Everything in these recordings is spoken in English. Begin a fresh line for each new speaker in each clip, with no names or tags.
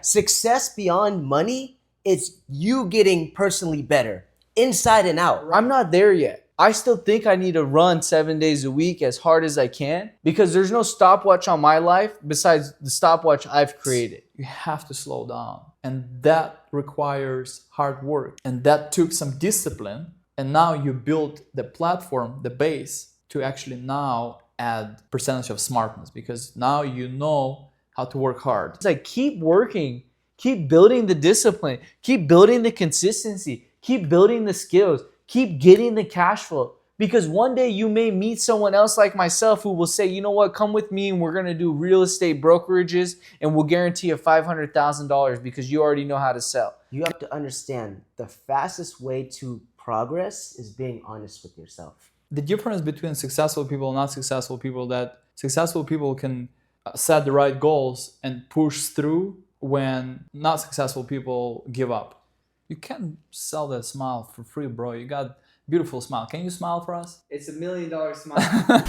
Success beyond money is you getting personally better, inside and out.
I'm not there yet. I still think I need to run 7 days a week as hard as I can because there's no stopwatch on my life besides the stopwatch I've created. You have to slow down. And that requires hard work. And that took some discipline. And now you build the platform, the base, to actually now add percentage of smartness because now you know how to work hard. It's like keep working, keep building the discipline, keep building the consistency, keep building the skills, keep getting the cash flow. Because one day you may meet someone else like myself who will say, you know what, come with me and we're gonna do real estate brokerages and we'll guarantee you $500,000 because you already know how to sell.
You have to understand the fastest way to progress is being honest with yourself.
The difference between successful people and not successful people, that successful people can set the right goals and push through when not successful people give up. You can't sell that smile for free, bro. You got a beautiful smile. Can you smile for us?
It's $1 million smile.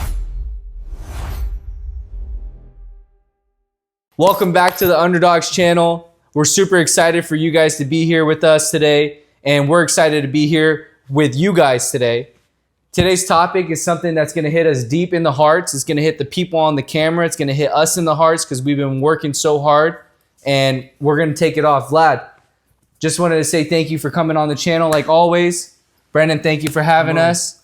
Welcome back to the Underdawgs channel. We're super excited for you guys to be here with us today. And we're excited to be here with you guys today. Today's topic is something that's going to hit us deep in the hearts. It's going to hit the people on the camera. It's going to hit us in the hearts because we've been working so hard and we're going to take it off. Vlad, just wanted to say thank you for coming on the channel like always. Brendan, thank you for having us.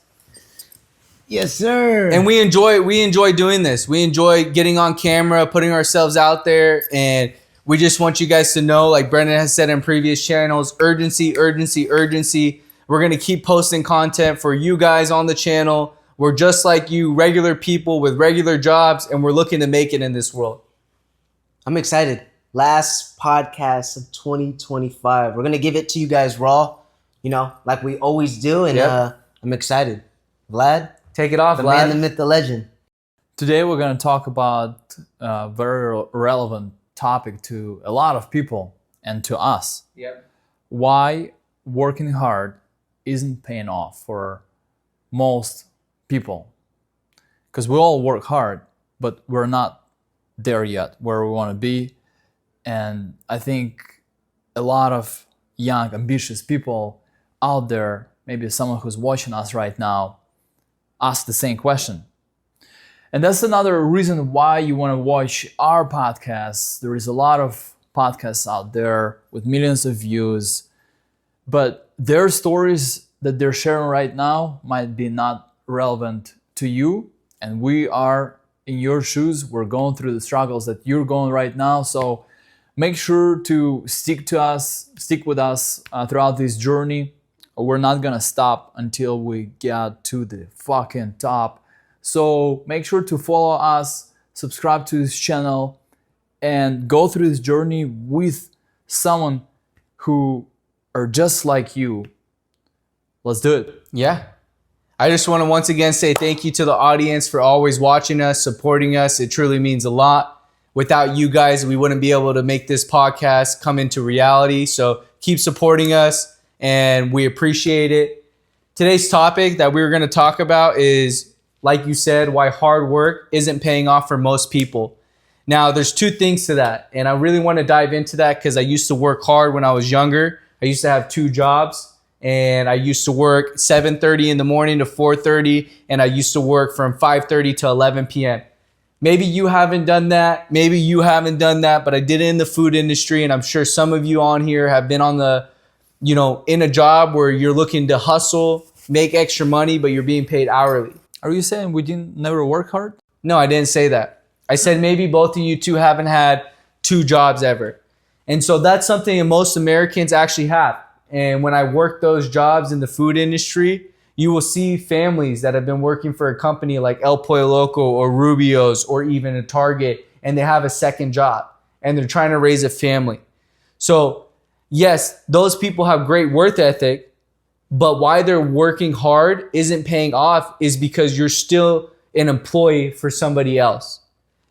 Yes, sir.
And we enjoy doing this. We enjoy getting on camera, putting ourselves out there, and we just want you guys to know, like Brendan has said in previous channels, urgency, urgency, urgency. We're going to keep posting content for you guys on the channel. We're just like you, regular people with regular jobs, and we're looking to make it in this world.
I'm excited. Last podcast of 2025. We're going to give it to you guys raw, you know, like we always do. And I'm excited. Vlad,
take it off,
the
Vlad.
man, the myth, the legend.
Today we're going to talk about a very relevant topic to a lot of people and to us.
Yep.
Why working hard isn't paying off for most people. Because we all work hard, but we're not there yet where we want to be. And I think a lot of young, ambitious people out there, maybe someone who's watching us right now, ask the same question. And that's another reason why you want to watch our podcast. There is a lot of podcasts out there with millions of views, but their stories that they're sharing right now might be not relevant to you. And we are in your shoes. We're going through the struggles that you're going right now. So make sure to stick with us throughout this journey. We're not gonna stop until we get to the fucking top. So make sure to follow us, subscribe to this channel, and go through this journey with someone who are just like you. Let's do it.
Yeah. I just want to once again say thank you to the audience for always watching us, supporting us. It truly means a lot. Without you guys, we wouldn't be able to make this podcast come into reality. So keep supporting us and we appreciate it. Today's topic that we're going to talk about is, like you said, why hard work isn't paying off for most people. Now, there's two things to that. And I really want to dive into that because I used to work hard when I was younger. I used to have 2 jobs. And I used to work 7:30 in the morning to 4:30, and I used to work from 5:30 to 11 p.m. Maybe you haven't done that. Maybe you haven't done that, but I did it in the food industry, and I'm sure some of you on here have been on the, in a job where you're looking to hustle, make extra money, but you're being paid hourly.
Are you saying we didn't never work hard?
No, I didn't say that. I said maybe both of you two haven't had 2 jobs ever. And so that's something that most Americans actually have. And when I work those jobs in the food industry, you will see families that have been working for a company like El Pollo Loco or Rubio's or even a Target, and they have a second job and they're trying to raise a family. So yes, those people have great work ethic, but why they're working hard isn't paying off is because you're still an employee for somebody else.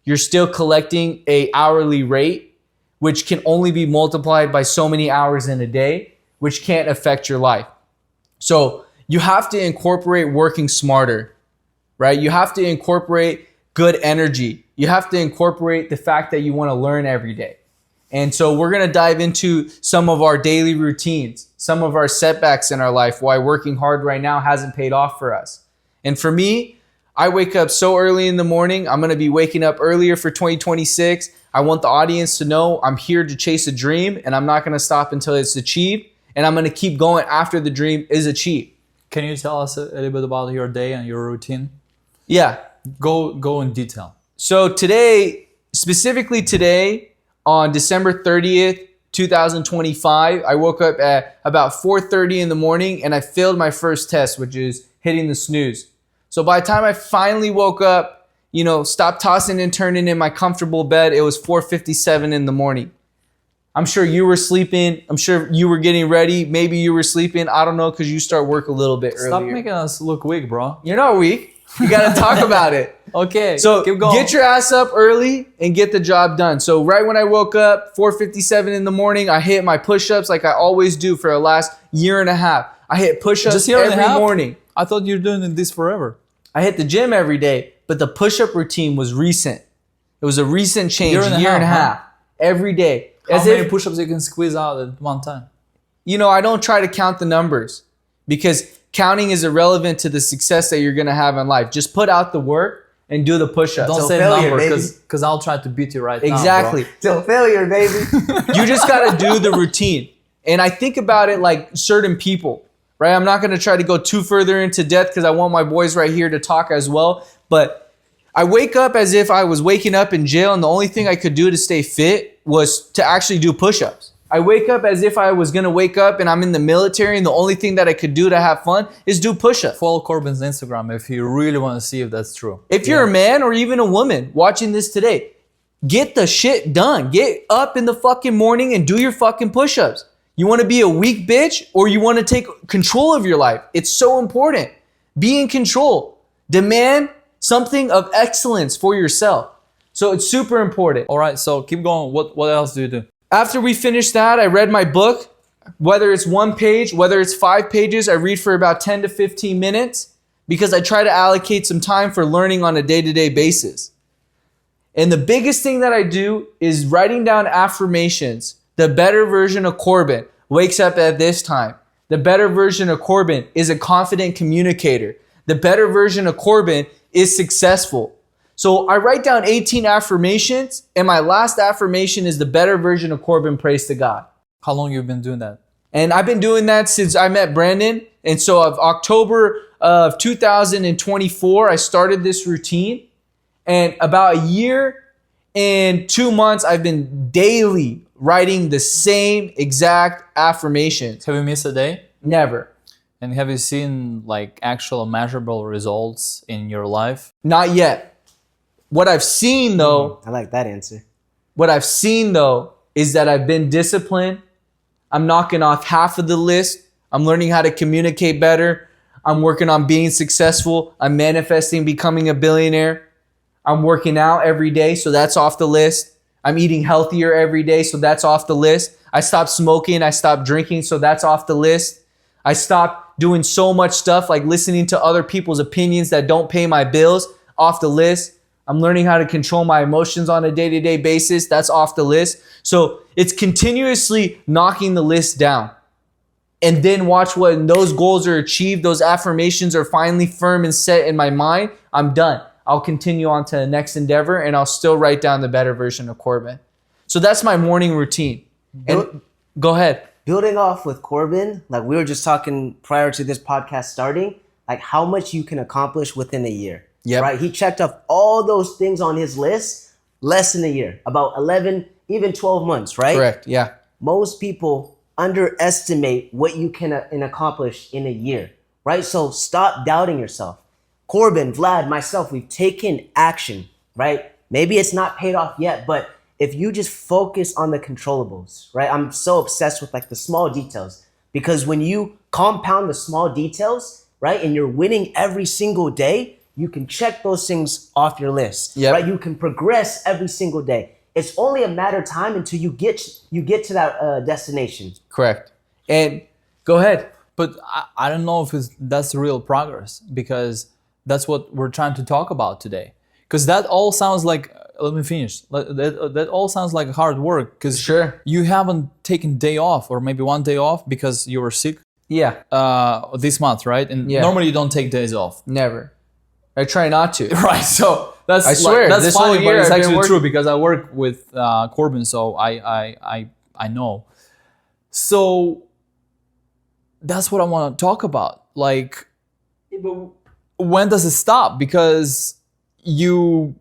You're still collecting an hourly rate, which can only be multiplied by so many hours in a day, which can't affect your life. So you have to incorporate working smarter, right? You have to incorporate good energy. You have to incorporate the fact that you want to learn every day. And so we're going to dive into some of our daily routines, some of our setbacks in our life, why working hard right now hasn't paid off for us. And for me, I wake up so early in the morning. I'm going to be waking up earlier for 2026. I want the audience to know I'm here to chase a dream, and I'm not going to stop until it's achieved. And I'm going to keep going after the dream is achieved.
Can you tell us a little bit about your day and your routine?
Yeah.
Go in detail.
So today, specifically today, on December 30th, 2025, I woke up at about 4:30 in the morning and I failed my first test, which is hitting the snooze. So by the time I finally woke up, stopped tossing and turning in my comfortable bed, it was 4:57 in the morning. I'm sure you were sleeping. I'm sure you were getting ready. Maybe you were sleeping. I don't know, because you start work a little bit earlier.
Stop making us look weak, bro.
You're not weak. You got to talk about it.
Okay,
So
keep going.
get your ass up early and get the job done. So right when I woke up, 4:57 in the morning, I hit my push-ups like I always do for the last year and a half. I hit push-ups
Just year and a
every
half?
morning.
I thought you were doing this forever.
I hit the gym every day, but the push-up routine was recent. It was a recent change,
Year and a half,
every day.
How
As
many
if,
push-ups you can squeeze out at one time?
I don't try to count the numbers because counting is irrelevant to the success that you're going to have in life. Just put out the work and do the push-ups.
Don't
Till
say
failure,
number,
baby.
because I'll try to beat you right
Exactly.
now,
Till failure, baby.
You just got to do the routine. And I think about it like certain people, right? I'm not going to try to go too further into depth because I want my boys right here to talk as well. But I wake up as if I was waking up in jail, and the only thing I could do to stay fit was to actually do push-ups. I wake up as if I was going to wake up and I'm in the military, and the only thing that I could do to have fun is do push-ups.
Follow Corbin's Instagram if you really want to see if that's true.
If you're a man or even a woman watching this today, get the shit done. Get up in the fucking morning and do your fucking push-ups. You want to be a weak bitch, or you want to take control of your life? It's so important. Be in control. Demand something of excellence for yourself. So it's super important.
All right, so keep going. What else do you do?
After we finished that, I read my book. Whether it's 1 page, whether it's 5 pages, I read for about 10 to 15 minutes because I try to allocate some time for learning on a day-to-day basis. And the biggest thing that I do is writing down affirmations. The better version of Corbin wakes up at this time. The better version of Corbin is a confident communicator. The better version of Corbin is successful. So I write down 18 affirmations, and my last affirmation is the better version of Corbin prays to God.
How long you been doing that?
And I've been doing that since I met Brandon. And so of October of 2024, I started this routine. And about a year and 2 months, I've been daily writing the same exact affirmations.
Have you missed a day?
Never.
And have you seen like actual measurable results in your life?
Not yet. What I've seen though,
I like that answer.
is that I've been disciplined. I'm knocking off half of the list. I'm learning how to communicate better. I'm working on being successful. I'm manifesting becoming a billionaire. I'm working out every day, so that's off the list. I'm eating healthier every day, so that's off the list. I stopped smoking, I stopped drinking, so that's off the list. I stopped doing so much stuff like listening to other people's opinions that don't pay my bills, off the list. I'm learning how to control my emotions on a day-to-day basis. That's off the list. So it's continuously knocking the list down. And then watch when those goals are achieved, those affirmations are finally firm and set in my mind, I'm done. I'll continue on to the next endeavor, and I'll still write down the better version of Corbin. So that's my morning routine. And go ahead.
Building off with Corbin, like we were just talking prior to this podcast starting, like how much you can accomplish within a year.
Yep.
Right? He checked off all those things on his list less than a year, about 11, even 12 months, right?
Correct. Yeah.
Most people underestimate what you can accomplish in a year, right? So stop doubting yourself. Corbin, Vlad, myself, we've taken action, right? Maybe it's not paid off yet, but if you just focus on the controllables, right? I'm so obsessed with like the small details because when you compound the small details, right? And you're winning every single day, you can check those things off your list, right? You can progress every single day. It's only a matter of time until you get to that destination.
Correct. And go ahead.
But I don't know if that's real progress, because that's what we're trying to talk about today. Because that all sounds like let me finish. That all sounds like hard work because
Sure.
you haven't taken day off or maybe one day off because you were sick
Yeah,
this month, right? And
Yeah.
normally you don't take days off.
never. I try not to.
Right. So that's
I swear,
that's
this
funny,
whole
but
year
it's
I've been
actually
working-
true because I work with Corbin, so I know. So that's what I want to talk about. Like, when does it stop? Because you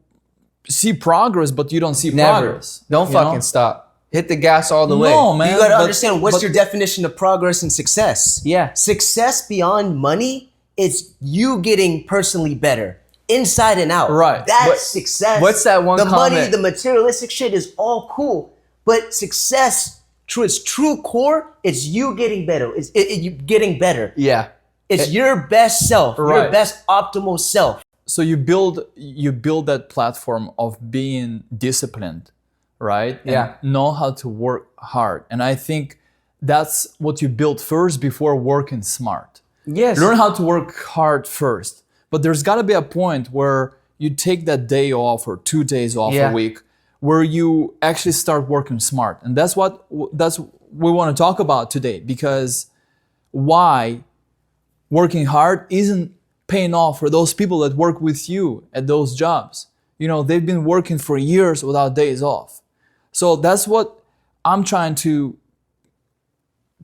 see progress, but you don't see
Never.
progress.
Don't
you know?
fucking stop. Hit the gas all the way.
No, man.
You got to
but-
understand what's
but-
your definition of progress and success.
Yeah.
Success beyond money is you getting personally better, inside and out.
Right.
That's
What-
success.
what's that one
The money,
comment?
the materialistic shit is all cool, but success, its true core, it's you getting better. It's you getting better.
Yeah.
It's your best self, your
Right.
best optimal self.
So you build that platform of being disciplined, right? And
Yeah.
know how to work hard. And I think that's what you build first before working smart.
Yes.
Learn how to work hard first. But there's got to be a point where you take that day off or 2 days off
Yeah.
a week where you actually start working smart. And that's what we want to talk about today, because why working hard isn't paying off for those people that work with you at those jobs. You know, they've been working for years without days off. So that's what I'm trying to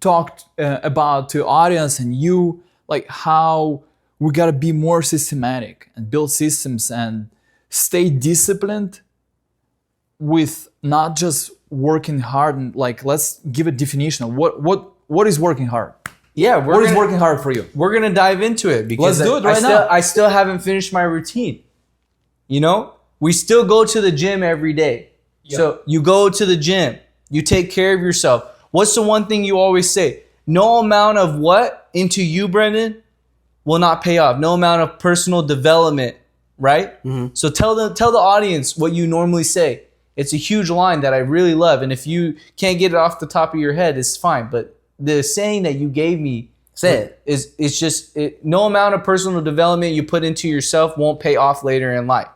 talk about to audience and you, like how we got to be more systematic and build systems and stay disciplined with not just working hard. And like, let's give a definition of what is working hard.
Yeah.
What is working hard for you?
We're gonna dive into it because
Let's do it right now.
I still haven't finished my routine. You know, we still go to the gym every day. So you go to the gym, you take care of yourself. What's the one thing you always say? No amount of what into you, Brendan, will not pay off. No amount of personal development, right? So tell the audience what you normally say. It's a huge line that I really love, and if you can't get it off the top of your head, it's fine. But the saying that you gave me
Say it.
it's just no amount of personal development you put into yourself won't pay off later in life.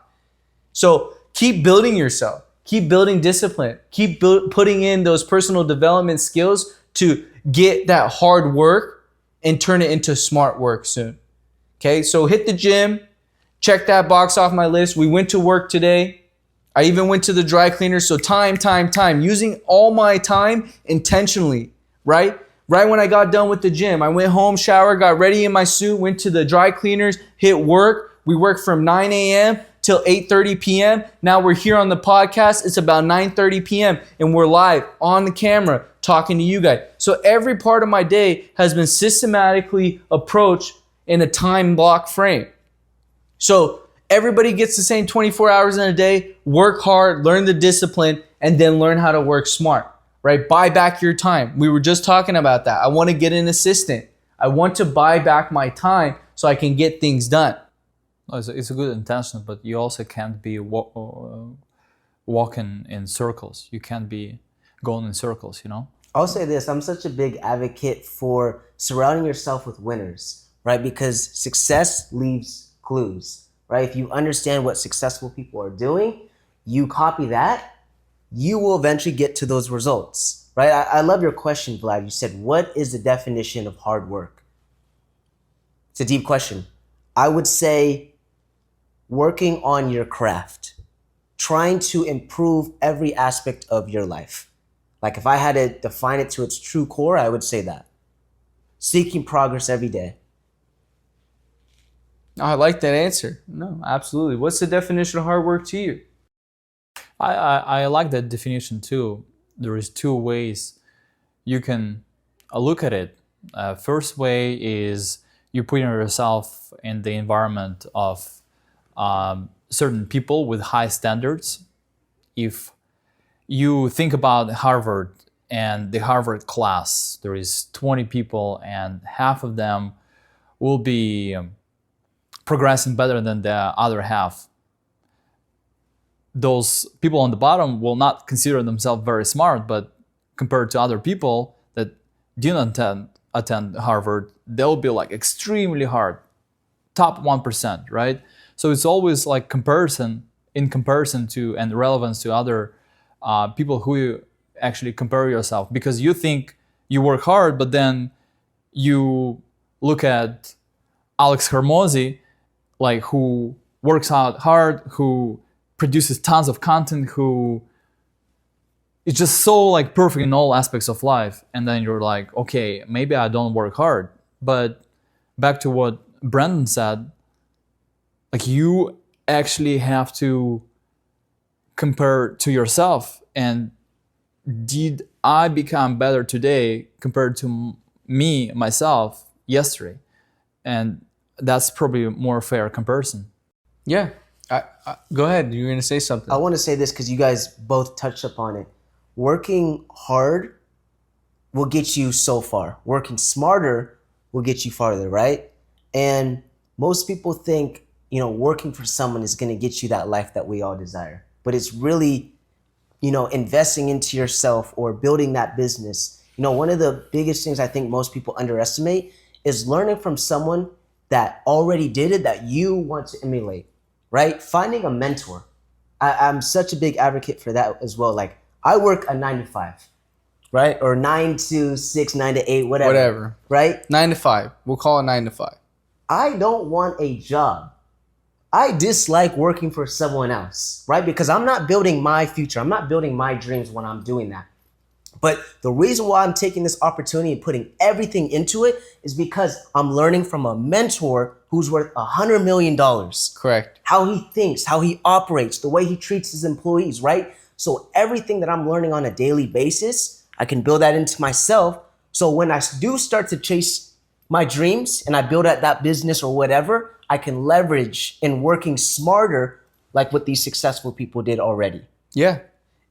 So keep building yourself, keep building discipline, keep putting in those personal development skills to get that hard work and turn it into smart work soon. Okay, so hit the gym, check that box off my list. We went to work today. I even went to the dry cleaner. So time, using all my time intentionally, right? Right when I got done with the gym, I went home, showered, got ready in my suit, went to the dry cleaners, hit work. We worked from 9 a.m. till 8:30 p.m. Now we're here on the podcast. It's about 9:30 p.m. and we're live on the camera talking to you guys. So every part of my day has been systematically approached in a time block frame. So everybody gets the same 24 hours in a day. Work hard, learn the discipline, and then learn how to work smart. Right? Buy back your time. We were just talking about that. I want to get an assistant. I want to buy back my time so I can get things done.
It's a good intention, but you also can't be walking in circles. You can't be going in circles, you know?
I'll say this, I'm such a big advocate for surrounding yourself with winners, right? Because success leaves clues, right? If you understand what successful people are doing, you copy that, you will eventually get to those results, right? I love your question, Vlad. You said, what is the definition of hard work? It's a deep question. I would say working on your craft, trying to improve every aspect of your life. Like if I had to define it to its true core, I would say that. Seeking progress every day.
Oh, I like that answer. No, absolutely. What's the definition of hard work to you?
I like that definition too. There is two ways you can look at it. First way is you putting yourself in the environment of certain people with high standards. If you think about Harvard and the Harvard class, there is 20 people and half of them will be progressing better than the other half. Those people on the bottom will not consider themselves very smart, but compared to other people that didn't attend Harvard, they'll be like extremely hard, top 1%, right? So it's always like comparison in comparison to and relevance to other people who you actually compare yourself, because you think you work hard, but then you look at Alex Hermosi, like, who works out hard, who produces tons of content, who is just so like perfect in all aspects of life, and then you're like, okay, maybe I don't work hard. But back to what Brandon said, like, you actually have to compare to yourself, and did I become better today compared to me myself yesterday? And that's probably a more fair comparison.
Yeah. Go ahead. You were going to say something.
I want to say this because you guys both touched upon it. Working hard will get you so far. Working smarter will get you farther, right? And most people think, working for someone is going to get you that life that we all desire. But it's really, investing into yourself or building that business. One of the biggest things I think most people underestimate is learning from someone that already did it that you want to emulate, right? Finding a mentor. I'm such a big advocate for that as well. Like, I work a 9 to 5, right? Or 9 to 6, 9 to 8, whatever. Right?
9 to 5. We'll call it 9 to 5.
I don't want a job. I dislike working for someone else, right? Because I'm not building my future. I'm not building my dreams when I'm doing that. But the reason why I'm taking this opportunity and putting everything into it is because I'm learning from a mentor who's worth $100 million.
Correct.
How he thinks, how he operates, the way he treats his employees, right? So everything that I'm learning on a daily basis, I can build that into myself. So when I do start to chase my dreams and I build out that business or whatever, I can leverage in working smarter like what these successful people did already.
Yeah.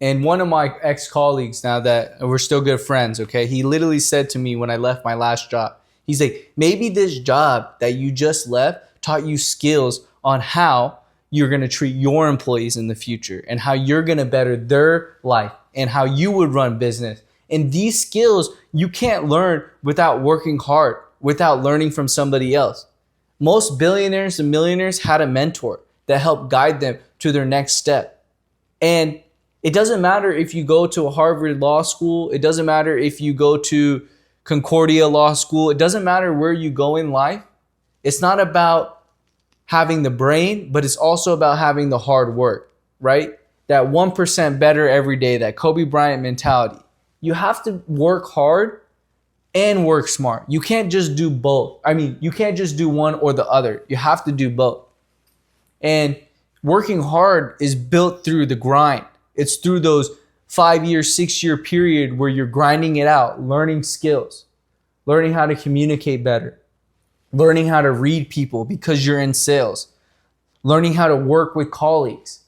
And one of my ex-colleagues, now that we're still good friends, okay, he literally said to me when I left my last job, he's like, maybe this job that you just left taught you skills on how you're going to treat your employees in the future and how you're going to better their life and how you would run business. And these skills you can't learn without working hard, without learning from somebody else. Most billionaires and millionaires had a mentor that helped guide them to their next step. And it doesn't matter if you go to a Harvard Law School. It doesn't matter if you go to Concordia Law School. It doesn't matter where you go in life. It's not about having the brain, but it's also about having the hard work, right? That 1% better every day, that Kobe Bryant mentality. You have to work hard and work smart. You can't just do both. You can't just do one or the other. You have to do both. And working hard is built through the grind. It's through those 5-year, 6-year period where you're grinding it out, learning skills, learning how to communicate better, learning how to read people because you're in sales, learning how to work with colleagues,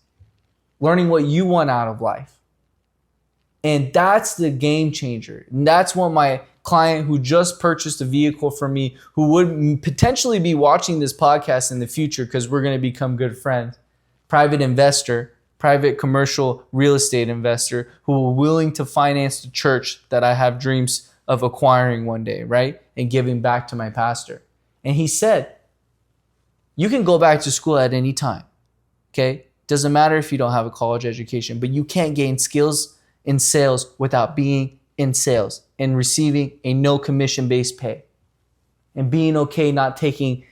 learning what you want out of life. And that's the game changer. And that's what my client who just purchased a vehicle from me, who would potentially be watching this podcast in the future because we're going to become good friends, private investor, private commercial real estate investor who are willing to finance the church that I have dreams of acquiring one day, right? And giving back to my pastor. And he said, you can go back to school at any time, okay? Doesn't matter if you don't have a college education, but you can't gain skills in sales without being in sales and receiving a no commission based pay and being okay not taking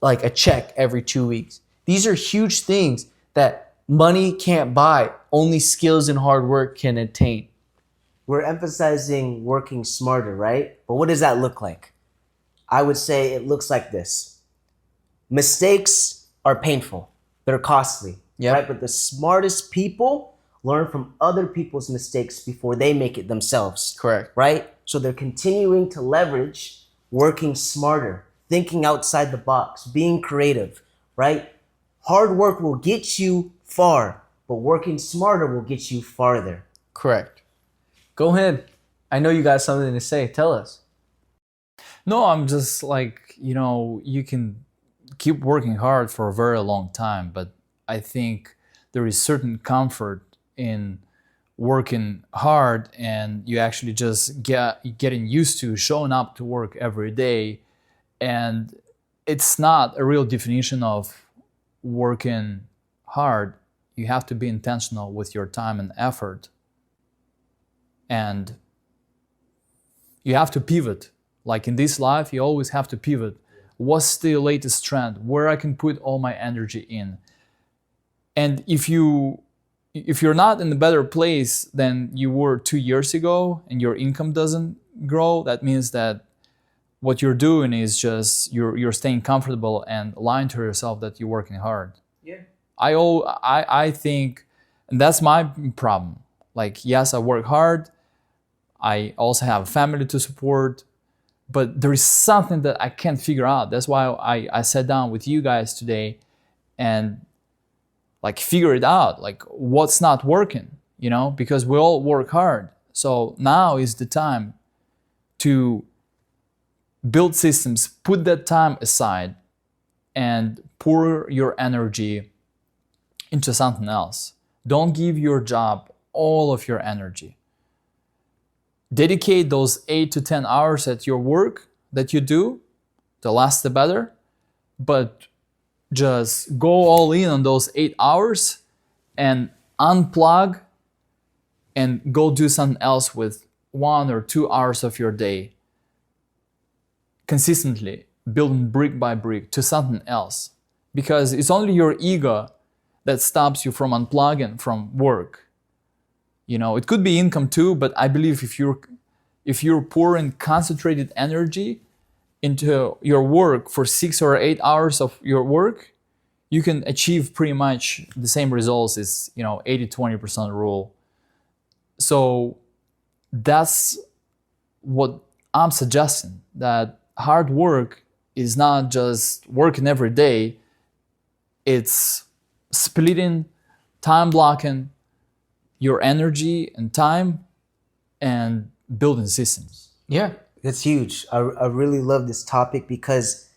like a check every 2 weeks. These are huge things that money can't buy, only skills and hard work can attain.
We're emphasizing working smarter, right? But what does that look like? I would say it looks like this. Mistakes are painful. They're costly, right? But the smartest people learn from other people's mistakes before they make it themselves.
Correct.
Right? So they're continuing to leverage working smarter, thinking outside the box, being creative, right? Hard work will get you far, but working smarter will get you farther.
Correct. Go ahead. I know you got something to say. Tell us.
No, I'm just like, you can keep working hard for a very long time, but I think there is certain comfort in working hard and you actually just getting used to showing up to work every day. And it's not a real definition of working hard you have to be intentional with your time and effort. And you have to pivot. Like in this life, you always have to pivot. What's the latest trend? Where I can put all my energy in? And if you're not in a better place than you were 2 years ago and your income doesn't grow, that means that what you're doing is just you're staying comfortable and lying to yourself that you're working hard.
Yeah.
I think, and that's my problem. Like, yes, I work hard. I also have a family to support, but there is something that I can't figure out. That's why I sat down with you guys today and like figure it out, like what's not working, you know, because we all work hard. So now is the time to build systems, put that time aside and pour your energy into something else. Don't give your job all of your energy. Dedicate those 8 to 10 hours at your work that you do, the less the better, but just go all in on those 8 hours and unplug and go do something else with 1 or 2 hours of your day. Consistently building brick by brick to something else, because it's only your ego that stops you from unplugging from work. You know, it could be income too, but I believe if you're pouring concentrated energy into your work for 6 or 8 hours of your work, you can achieve pretty much the same results as, 80-20% rule. So that's what I'm suggesting, that hard work is not just working every day, it's splitting, time blocking your energy and time and building systems.
Yeah.
That's huge. I really love this topic because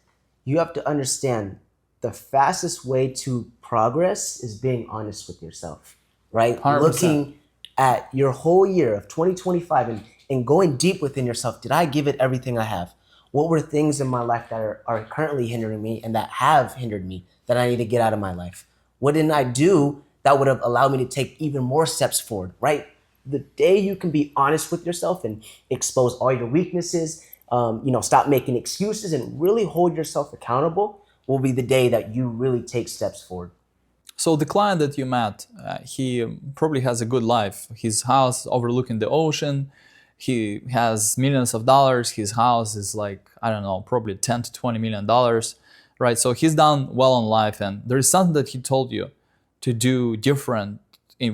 you have to understand the fastest way to progress is being honest with yourself, right?
100%.
Looking at your whole year of 2025 and going deep within yourself. Did I give it everything I have? What were things in my life that are currently hindering me and that have hindered me that I need to get out of my life? What didn't I do that would have allowed me to take even more steps forward, right? The day you can be honest with yourself and expose all your weaknesses, stop making excuses and really hold yourself accountable will be the day that you really take steps forward.
So the client that you met, he probably has a good life. His house overlooking the ocean. He has millions of dollars. His house is like, I don't know, probably 10 to 20 million dollars, right? So he's done well in life, and there is something that he told you to do different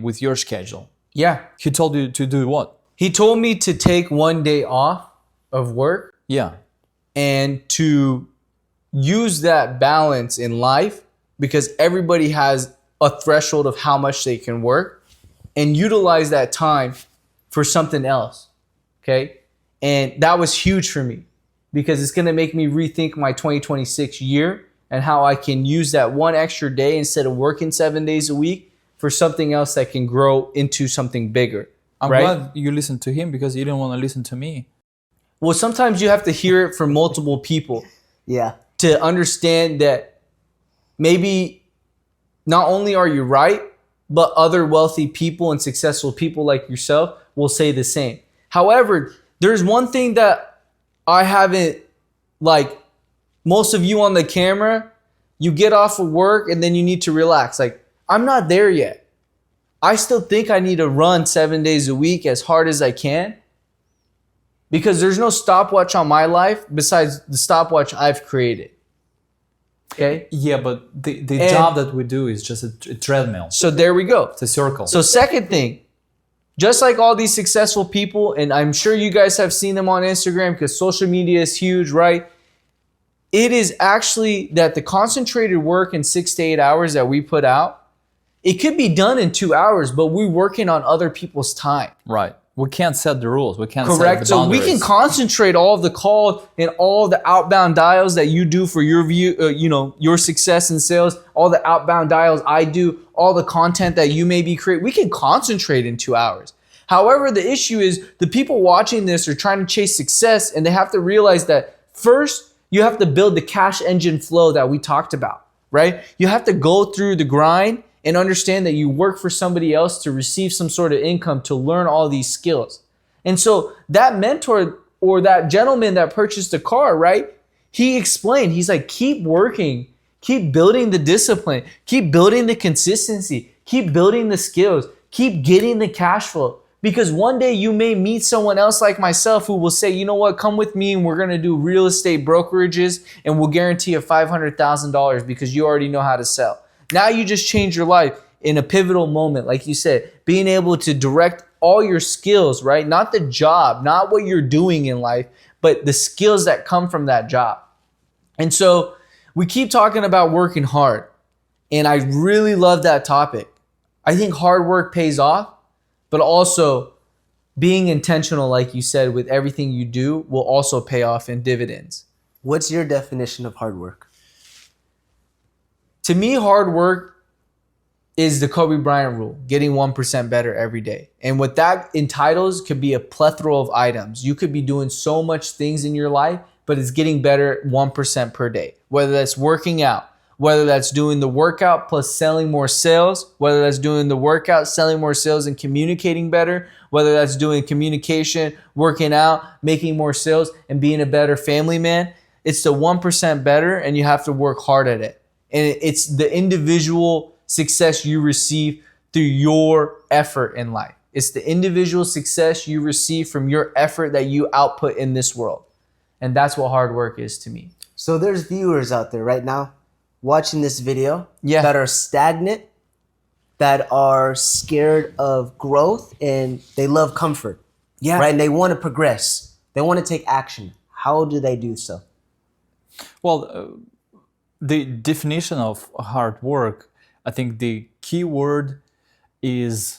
with your schedule.
Yeah.
He told you to do what?
He told me to take 1 day off of work
Yeah.
and to use that balance in life, because everybody has a threshold of how much they can work, and utilize that time for something else. Okay. And that was huge for me because it's going to make me rethink my 2026 year and how I can use that one extra day instead of working 7 days a week for something else that can grow into something bigger.
I'm
right?
glad you listened to him because you didn't want to listen to me.
Well, sometimes you have to hear it from multiple people
Yeah.
to understand that maybe not only are you right, but other wealthy people and successful people like yourself will say the same. However, there's one thing that I haven't, like most of you on the camera, you get off of work and then you need to relax. Like, I'm not there yet. I still think I need to run 7 days a week as hard as I can, because there's no stopwatch on my life besides the stopwatch I've created. Okay?
Yeah, but the job that we do is just a treadmill.
So there we go.
It's a circle.
So second thing, just like all these successful people, and I'm sure you guys have seen them on Instagram because social media is huge, right? It is actually that the concentrated work in 6 to 8 hours that we put out, it could be done in 2 hours, but we're working on other people's time.
Right. We can't set the rules. We can't set
Correct.
the
So we
boundaries.
can concentrate all of the calls and all the outbound dials that you do for your your success in sales, all the outbound dials I do, all the content that you maybe create. We can concentrate in 2 hours. However, the issue is the people watching this are trying to chase success, and they have to realize that first you have to build the cash engine flow that we talked about, right? You have to go through the grind and understand that you work for somebody else to receive some sort of income to learn all these skills. And so that mentor or that gentleman that purchased the car, right? He explained, he's like, keep working, keep building the discipline, keep building the consistency, keep building the skills, keep getting the cash flow. Because one day you may meet someone else like myself who will say, you know what, come with me and we're going to do real estate brokerages and we'll guarantee you $500,000 because you already know how to sell. Now you just change your life in a pivotal moment, like you said, being able to direct all your skills, right? Not the job, not what you're doing in life, but the skills that come from that job. And so we keep talking about working hard. And I really love that topic. I think hard work pays off, but also being intentional, like you said, with everything you do will also pay off in dividends.
What's your definition of hard work?
To me, hard work is the Kobe Bryant rule, getting 1% better every day. And what that entitles could be a plethora of items. You could be doing so much things in your life, but it's getting better 1% per day. Whether that's working out, whether that's doing the workout plus selling more sales, whether that's doing the workout, selling more sales and communicating better, whether that's doing communication, working out, making more sales and being a better family man. It's the 1% better and you have to work hard at it. And it's the individual success you receive through your effort in life. It's the individual success you receive from your effort that you output in this world. And that's what hard work is to me.
So there's viewers out there right now watching this video that are stagnant, that are scared of growth, and they love comfort.
Yeah.
Right? And they want to progress. They want to take action. How do they do so?
Well, the definition of hard work, I think the key word is...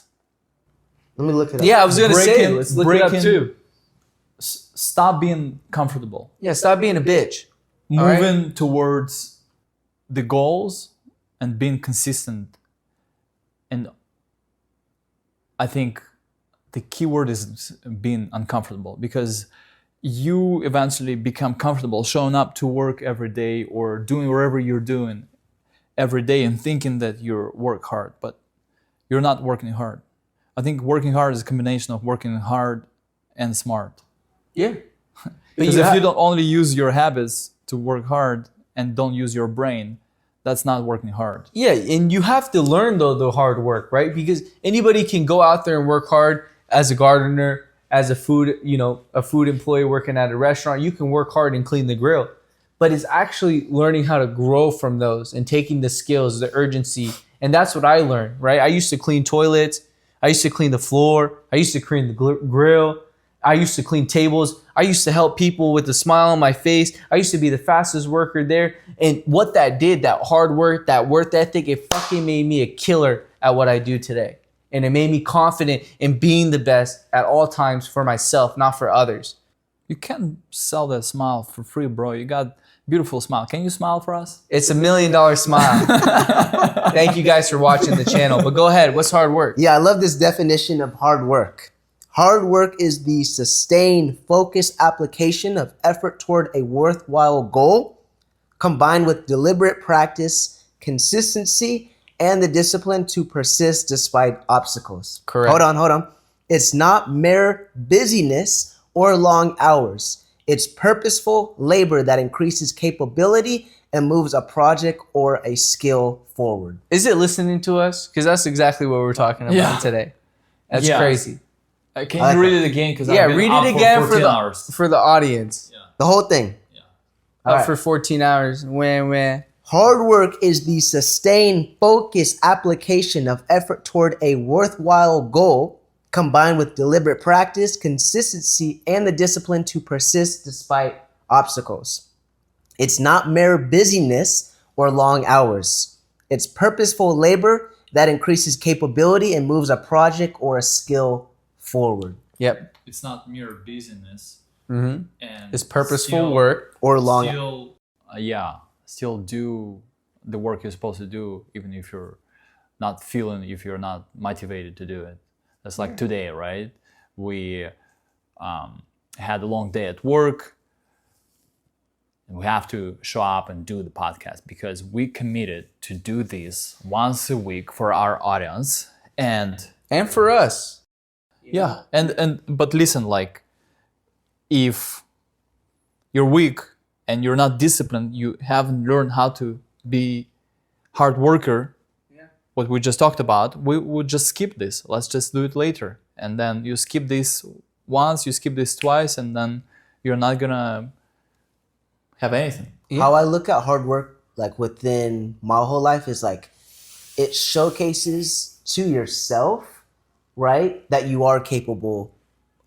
Let me look it up.
Yeah, I was going to say, let's look it up too.
Stop being comfortable.
Yeah, stop being a bitch.
Moving towards the goals and being consistent. And I think the key word is being uncomfortable, because you eventually become comfortable showing up to work every day or doing whatever you're doing every day and thinking that you work hard, but you're not working hard. I think working hard is a combination of working hard and smart.
Yeah.
Because if you don't only use your habits to work hard and don't use your brain, that's not working hard.
Yeah, and you have to learn though the hard work, right? Because anybody can go out there and work hard as a gardener, as a food employee working at a restaurant. You can work hard and clean the grill. But it's actually learning how to grow from those and taking the skills, the urgency. And that's what I learned, right? I used to clean toilets. I used to clean the floor. I used to clean the grill. I used to clean tables. I used to help people with a smile on my face. I used to be the fastest worker there. And what that did, that hard work, that work ethic, it fucking made me a killer at what I do today. And it made me confident in being the best at all times for myself, not for others.
You can't sell that smile for free, bro. You got a beautiful smile. Can you smile for us?
It's $1 million smile. Thank you guys for watching the channel. But go ahead. What's hard work?
Yeah, I love this definition of hard work. Hard work is the sustained, focused application of effort toward a worthwhile goal, combined with deliberate practice, consistency, and the discipline to persist despite obstacles.
Correct.
Hold on. It's not mere busyness or long hours. It's purposeful labor that increases capability and moves a project or a skill forward.
Is it listening to us? Because that's exactly what we're talking about today. That's crazy.
Can you read it again? Because
read it again for the audience.
Yeah.
The whole thing.
Up for 14 hours. Wah.
Hard work is the sustained, focused application of effort toward a worthwhile goal, combined with deliberate practice, consistency, and the discipline to persist despite obstacles. It's not mere busyness or long hours. It's purposeful labor that increases capability and moves a project or a skill forward.
Yep.
It's not mere busyness.
Mm-hmm.
And
it's purposeful work
or long.
Still do the work you're supposed to do, even if you're not feeling, if you're not motivated to do it. That's like today, right? We had a long day at work. We have to show up and do the podcast because we committed to do this once a week for our audience. And
for us.
yeah, but listen, like, if you're weak and you're not disciplined, you haven't learned how to be hard worker, what we just talked about, we would just skip this. Let's just do it later. And then you skip this once, you skip this twice, and then you're not gonna have anything.
How I look at hard work, like within my whole life, is like it showcases to yourself, right, that you are capable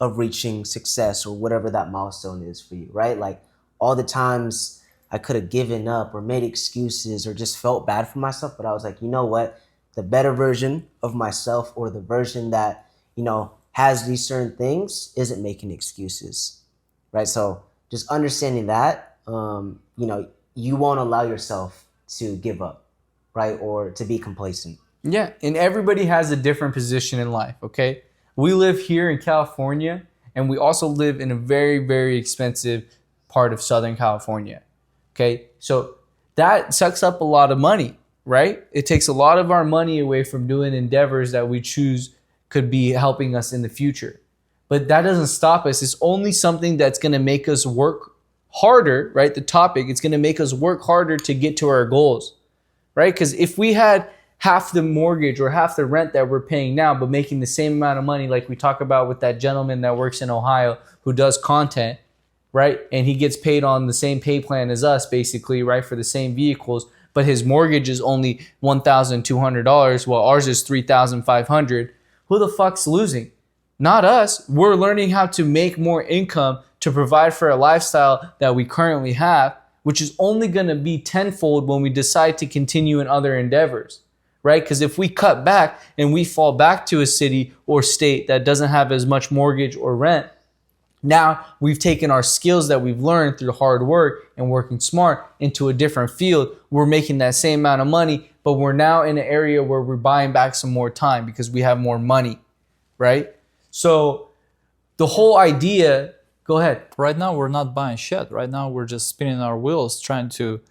of reaching success or whatever that milestone is for you, right? Like all the times I could have given up or made excuses or just felt bad for myself, but I was like, you know what? The better version of myself, or the version that, you know, has these certain things, isn't making excuses, right? So just understanding that, you know, you won't allow yourself to give up, right? Or to be complacent.
Yeah, and everybody has a different position in life, okay? We live here in California, and we also live in a very, very expensive part of Southern California, okay? So that sucks up a lot of money, right? It takes a lot of our money away from doing endeavors that we choose could be helping us in the future. But that doesn't stop us. It's only something that's going to make us work harder, right? The topic, it's going to make us work harder to get to our goals, right? Because if we had half the mortgage or half the rent that we're paying now, but making the same amount of money, like we talk about with that gentleman that works in Ohio who does content, right? And he gets paid on the same pay plan as us, basically, right? For the same vehicles, but his mortgage is only $1,200, while ours is $3,500. Who the fuck's losing? Not us. We're learning how to make more income to provide for a lifestyle that we currently have, which is only going to be tenfold when we decide to continue in other endeavors, right? Because if we cut back and we fall back to a city or state that doesn't have as much mortgage or rent, now we've taken our skills that we've learned through hard work and working smart into a different field. We're making that same amount of money, but we're now in an area where we're buying back some more time because we have more money, right? So the whole idea, go ahead.
Right now, we're not buying shit. Right now, we're just spinning our wheels, trying to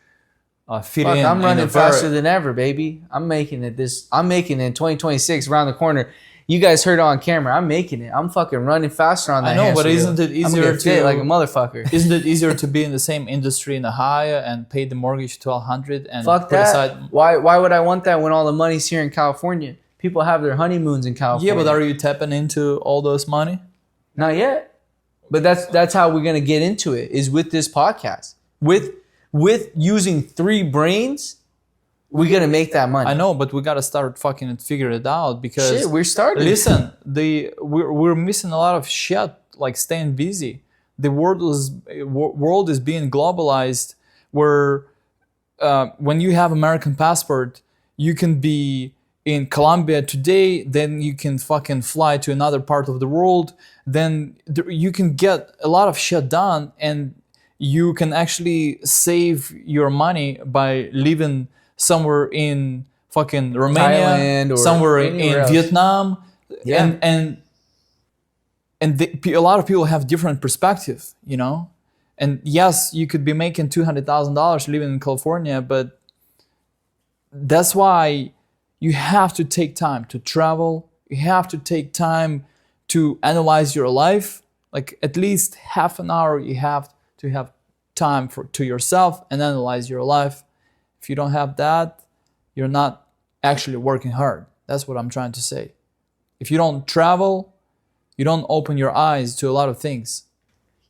fit
Fuck,
in.
I'm running
in
faster than ever, baby. I'm making it in 2026 around the corner. You guys heard it on camera. I'm making it. I'm fucking running faster on that.
I know,
hamster
but isn't
wheel.
it
I'm gonna
easier
get fit
to
like a motherfucker?
Isn't it easier to be in the same industry in Ohio and pay the mortgage $1,200 and
Fuck
put
that.
aside?
Why would I want that when all the money's here in California? People have their honeymoons in California.
Yeah, but are you tapping into all those money?
Not yet. But that's how we're gonna get into it, is with this podcast. With using 3 brains, we're gonna make that money.
I know, but we gotta start fucking and figure it out because
Shit, we're starting.
Listen, we're missing a lot of shit, like staying busy. The world is being globalized, where when you have American passport, you can be in Colombia today, then you can fucking fly to another part of the world, then you can get a lot of shit done, and you can actually save your money by living somewhere in fucking Romania,
Thailand, or
somewhere in
anywhere else.
Vietnam,
Yeah.
and a lot of people have different perspective, you know. And yes, you could be making $200,000 living in California, but that's why you have to take time to travel. You have to take time to analyze your life. Like at least half an hour, you have to have time to yourself and analyze your life. If you don't have that, you're not actually working hard. That's what I'm trying to say. If you don't travel, you don't open your eyes to a lot of things.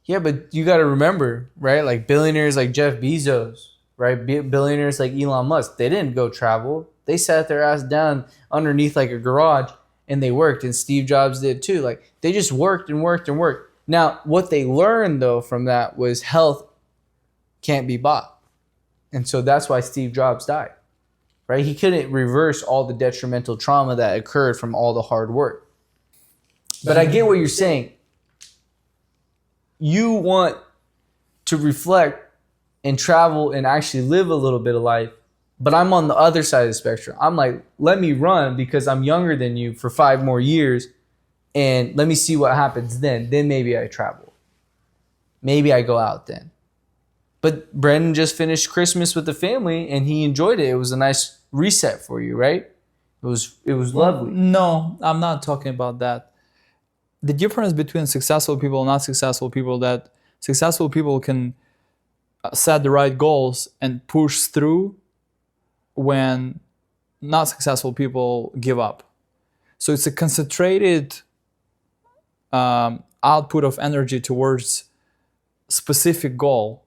Yeah, but you got to remember, right? Like billionaires like Jeff Bezos, right? Billionaires like Elon Musk, they didn't go travel. They sat their ass down underneath like a garage and they worked. And Steve Jobs did too. Like they just worked and worked and worked. Now, what they learned though from that was health can't be bought. And so that's why Steve Jobs died, right? He couldn't reverse all the detrimental trauma that occurred from all the hard work. But I get what you're saying. You want to reflect and travel and actually live a little bit of life. But I'm on the other side of the spectrum. I'm like, let me run because I'm younger than you for 5 more years. And let me see what happens then. Then maybe I travel. Maybe I go out then. But Brandon just finished Christmas with the family and he enjoyed it. It was a nice reset for you, right? It was lovely.
No, I'm not talking about that. The difference between successful people and not successful people, that successful people can set the right goals and push through when not successful people give up. So it's a concentrated output of energy towards specific goal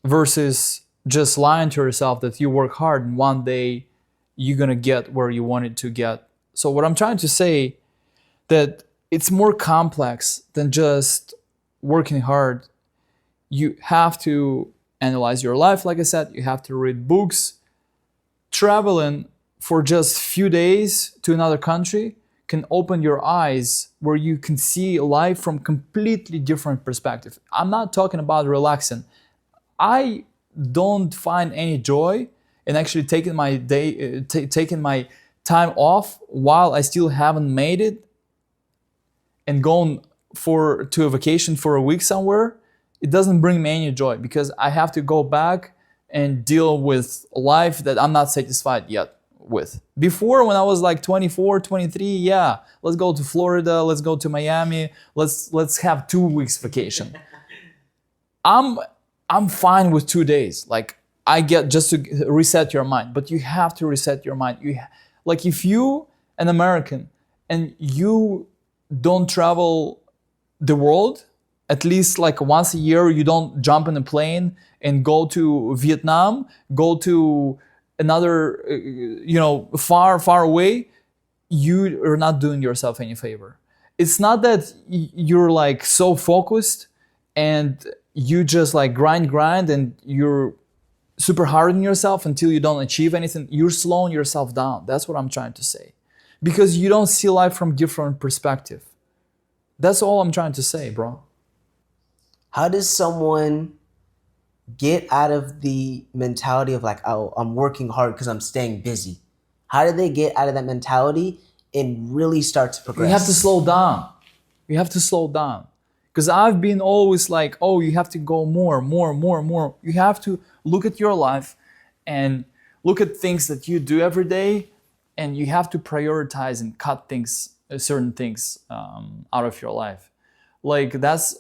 versus just lying to yourself that you work hard and one day you're gonna get where you wanted to get. So what I'm trying to say, that it's more complex than just working hard. You have to analyze your life, like I said. You have to read books. Traveling for just few days to another country can open your eyes where you can see life from completely different perspective. I'm not talking about relaxing. I don't find any joy in actually taking my taking my time off while I still haven't made it and going to a vacation for a week somewhere. It doesn't bring me any joy because I have to go back and deal with life that I'm not satisfied yet with. Before, when I was like 24, 23, yeah, let's go to Florida, let's go to Miami, let's have 2 weeks vacation. I'm fine with 2 days. Like, I get just to reset your mind, but you have to reset your mind. Like, if you an American and you don't travel the world, at least like once a year, you don't jump in a plane and go to Vietnam, go to another, far away, you are not doing yourself any favor. It's not that you're like so focused and you just like grind and you're super hard on yourself until you don't achieve anything. You're slowing yourself down. That's what I'm trying to say. Because you don't see life from different perspective. That's all I'm trying to say, bro.
How does someone get out of the mentality of like, oh, I'm working hard because I'm staying busy? How do they get out of that mentality and really start to progress?
You have to slow down. You have to slow down. Because I've been always like, oh, you have to go more. You have to look at your life and look at things that you do every day, and you have to prioritize and cut things, certain things out of your life. Like that's.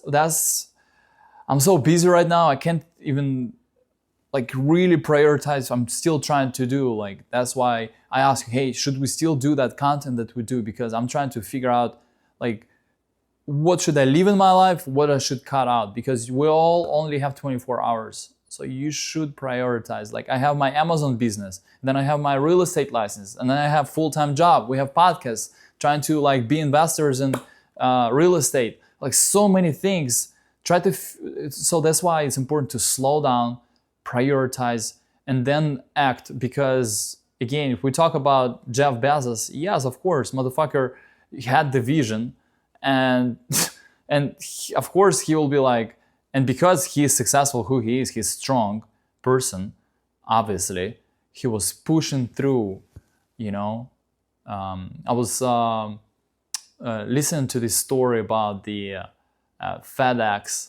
I'm so busy right now. I can't even like really prioritize. I'm still trying to do like. That's why I ask, hey, should we still do that content that we do? Because I'm trying to figure out like, what should I leave in my life? What I should cut out? Because we all only have 24 hours. So you should prioritize. Like, I have my Amazon business, then I have my real estate license, and then I have full-time job. We have podcasts, trying to like be investors in real estate. Like, so many things. So that's why it's important to slow down, prioritize, and then act. Because again, if we talk about Jeff Bezos, yes, of course, motherfucker had the vision. And of course he will be like, and because he is successful, who he is, he's a strong person, obviously, he was pushing through, I was listening to this story about the FedEx,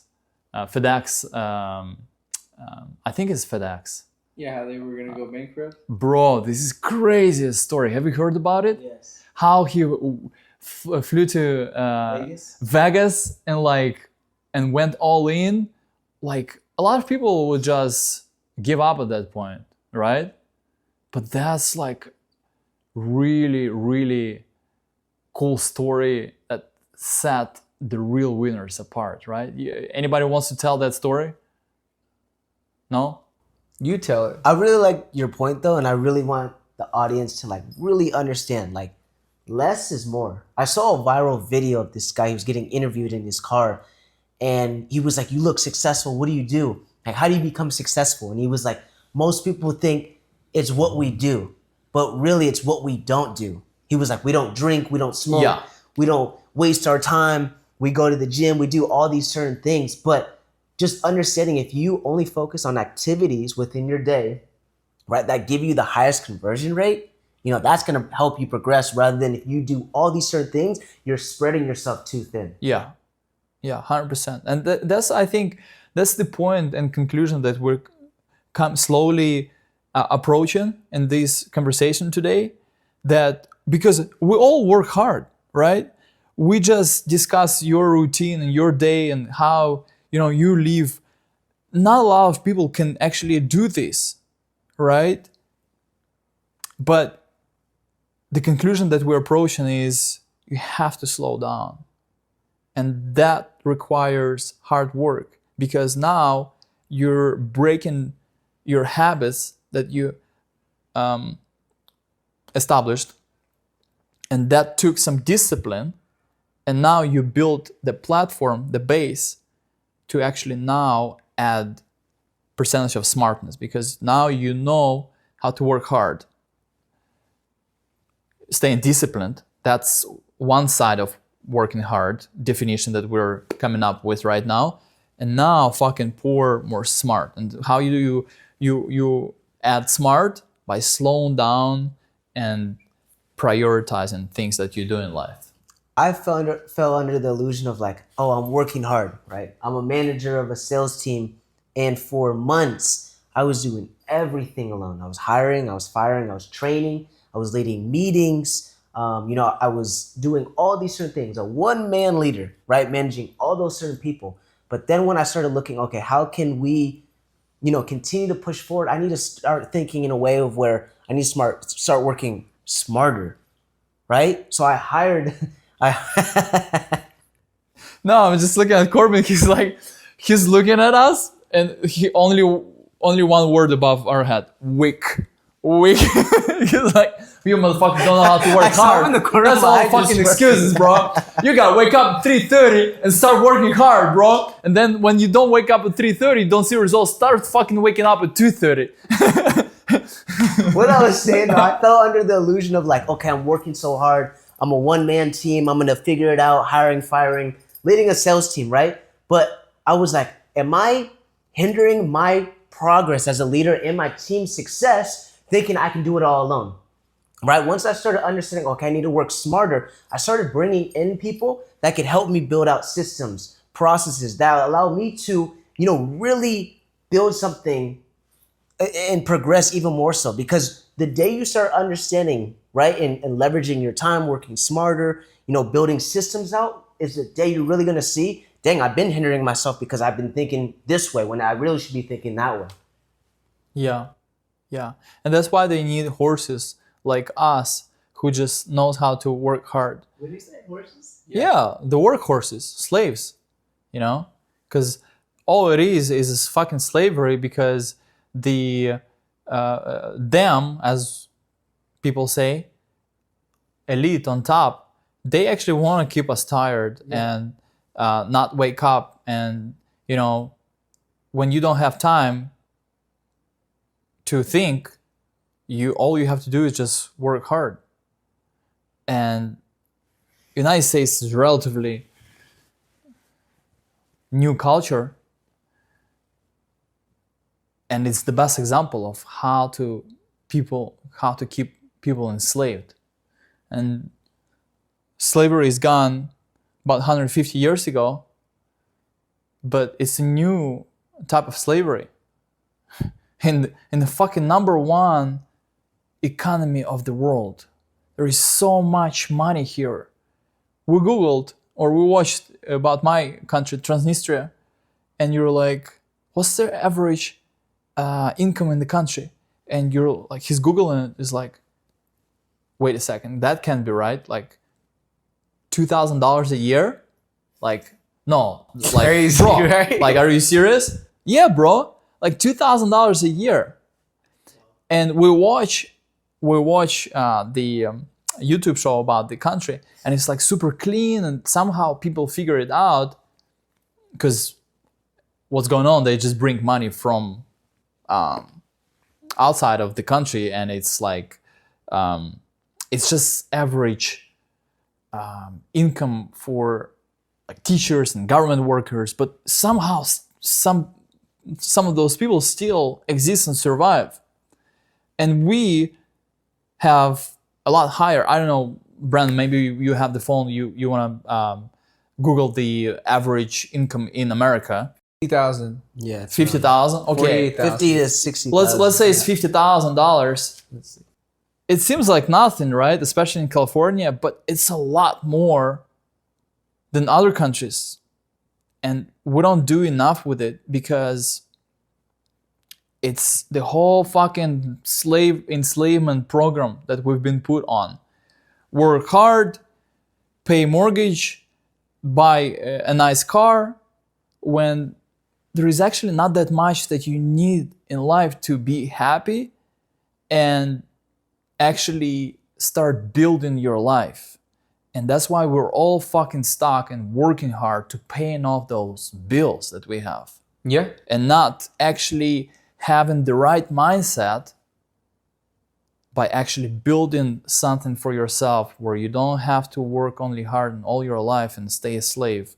I think it's FedEx.
Yeah, how they were gonna go bankrupt.
Bro, this is craziest story. Have you heard about it?
Yes.
How he flew to Vegas and went all in. Like, a lot of people would just give up at that point, right? But that's like really, really cool story that set the real winners apart, right? Anybody wants to tell that story? No?
You tell it.
I really like your point though, and I really want the audience to like really understand, like, less is more. I saw a viral video of this guy who was getting interviewed in his car, and he was like, you look successful, what do you do? Like, how do you become successful? And he was like, most people think it's what we do, but really it's what we don't do. He was like, we don't drink, we don't smoke, we don't waste our time, we go to the gym, we do all these certain things. But just understanding, if you only focus on activities within your day, right, that give you the highest conversion rate, that's going to help you progress, rather than if you do all these certain things, you're spreading yourself too thin.
Yeah, 100%. And that's, I think, that's the point and conclusion that we're slowly approaching in this conversation today. That because we all work hard, right? We just discuss your routine and your day and how you live. Not a lot of people can actually do this, right? But the conclusion that we're approaching is you have to slow down. And that requires hard work, because now you're breaking your habits that you established, and that took some discipline. And now you build the platform, the base, to actually now add percentage of smartness, because now you know how to work hard. Staying disciplined, that's one side of working hard definition that we're coming up with right now. And now fucking pour more smart. And how you add smart? By slowing down and prioritizing things that you do in life.
I fell under the illusion of like, oh, I'm working hard, right? I'm a manager of a sales team, and for months I was doing everything alone. I was hiring, I was firing, I was training, I was leading meetings. I was doing all these certain things. A one-man leader, right? Managing all those certain people. But then when I started looking, okay, how can we, continue to push forward? I need to start thinking in a way of where I need to start working smarter, right? So I hired.
No, I'm just looking at Corbin. He's looking at us, and he only one word above our head: weak. He's like, you motherfuckers don't know how to work hard. That's all fucking excuses, bro. You gotta wake up at 3:30 and start working hard, bro. And then when you don't wake up at 3:30, don't see results, start fucking waking up at 2:30.
What I was saying, though, I fell under the illusion of like, okay, I'm working so hard. I'm a one-man team. I'm gonna figure it out. Hiring, firing, leading a sales team, right? But I was like, am I hindering my progress as a leader in my team's success, thinking I can do it all alone? Right? Once I started understanding, okay, I need to work smarter, I started bringing in people that could help me build out systems, processes that allow me to, really build something and progress even more so. Because the day you start understanding, right, and leveraging your time, working smarter, building systems out, is the day you're really going to see, dang, I've been hindering myself because I've been thinking this way when I really should be thinking that way.
Yeah. And that's why they need horses like us who just knows how to work hard.
What do you say, horses?
Yeah, the workhorses, slaves, because all it is fucking slavery, because the them, as people say, elite on top, they actually want to keep us tired and not wake up. And when you don't have time to think, all you have to do is just work hard. And United States is relatively new culture, and it's the best example of how to keep people enslaved. And slavery is gone about 150 years ago, but it's a new type of slavery. In the fucking number one economy of the world, there is so much money here. We googled or we watched about my country, Transnistria, and you're like, what's their average income in the country? And you're like, he's googling it, is like, wait a second, that can't be right. Like $2,000 a year? Like, no, like,
Crazy,
bro,
right?
like, are you serious? Yeah, bro, like $2,000 a year. And we watch the YouTube show about the country, and it's like super clean, and somehow people figure it out, because what's going on, they just bring money from outside of the country, and it's like it's just average income for like teachers and government workers, but somehow some of those people still exist and survive. And we have a lot higher. I don't know, Brandon, maybe you have the phone, you want to Google the average income in America.
50,000.
Yeah, it's
50,000. Okay,
48,000.
50 to 60.
let's say it's $50,000. It seems like nothing, right? Especially in California, but it's a lot more than other countries, and we don't do enough with it because it's the whole fucking slave enslavement program that we've been put on. Work hard, pay mortgage, buy a nice car, when there is actually not that much that you need in life to be happy and actually start building your life. And that's why we're all fucking stuck and working hard to paying off those bills that we have,
Yeah.
and not actually having the right mindset by actually building something for yourself where you don't have to work only hard in all your life and stay a slave,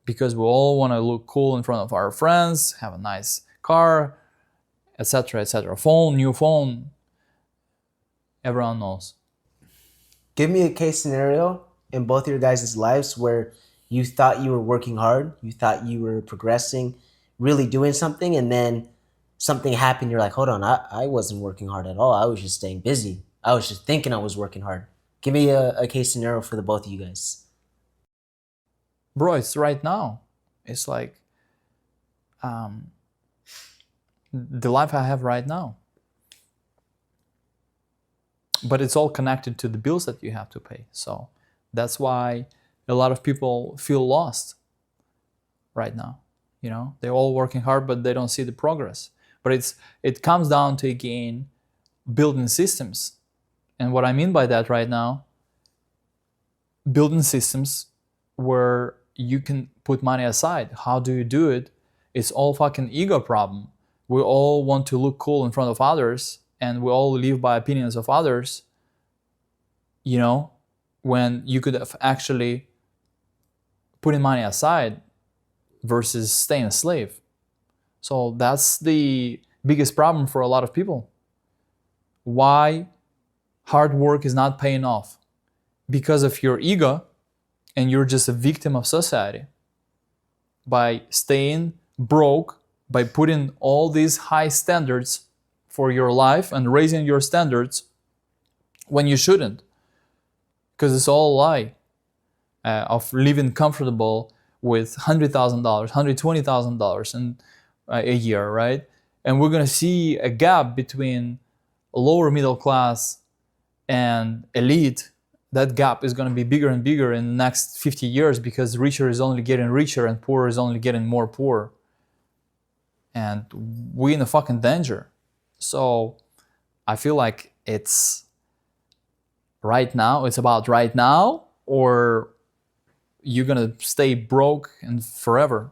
because we all want to look cool in front of our friends, have a nice car, etc., etc. Phone, new phone, everyone knows.
Give me a case scenario in both your guys' lives where you thought you were working hard, you thought you were progressing, really doing something, and then something happened. You're like, hold on, I wasn't working hard at all. I was just staying busy. I was just thinking I was working hard. Give me a case scenario for the both of you guys.
Bro, it's right now. It's like the life I have right now. But it's all connected to the bills that you have to pay. So that's why a lot of people feel lost right now. You know, they're all working hard, but they don't see the progress. But it comes down to, again, building systems. And what I mean by that right now, building systems where you can put money aside. How do you do it? It's all fucking ego problem. We all want to look cool in front of others, and we all live by opinions of others, you know, when you could have actually putting money aside versus staying a slave. So that's the biggest problem for a lot of people. Why hard work is not paying off? Because of your ego, and you're just a victim of society. By staying broke, by putting all these high standards for your life and raising your standards when you shouldn't. Because it's all a lie of living comfortable with $100,000, $120,000 in a year, right? And we're gonna see a gap between lower middle class and elite. That gap is gonna be bigger and bigger in the next 50 years because richer is only getting richer and poor is only getting more poor. And we're in a fucking danger. So I feel like it's right now, it's about right now, or you're gonna stay broke and forever.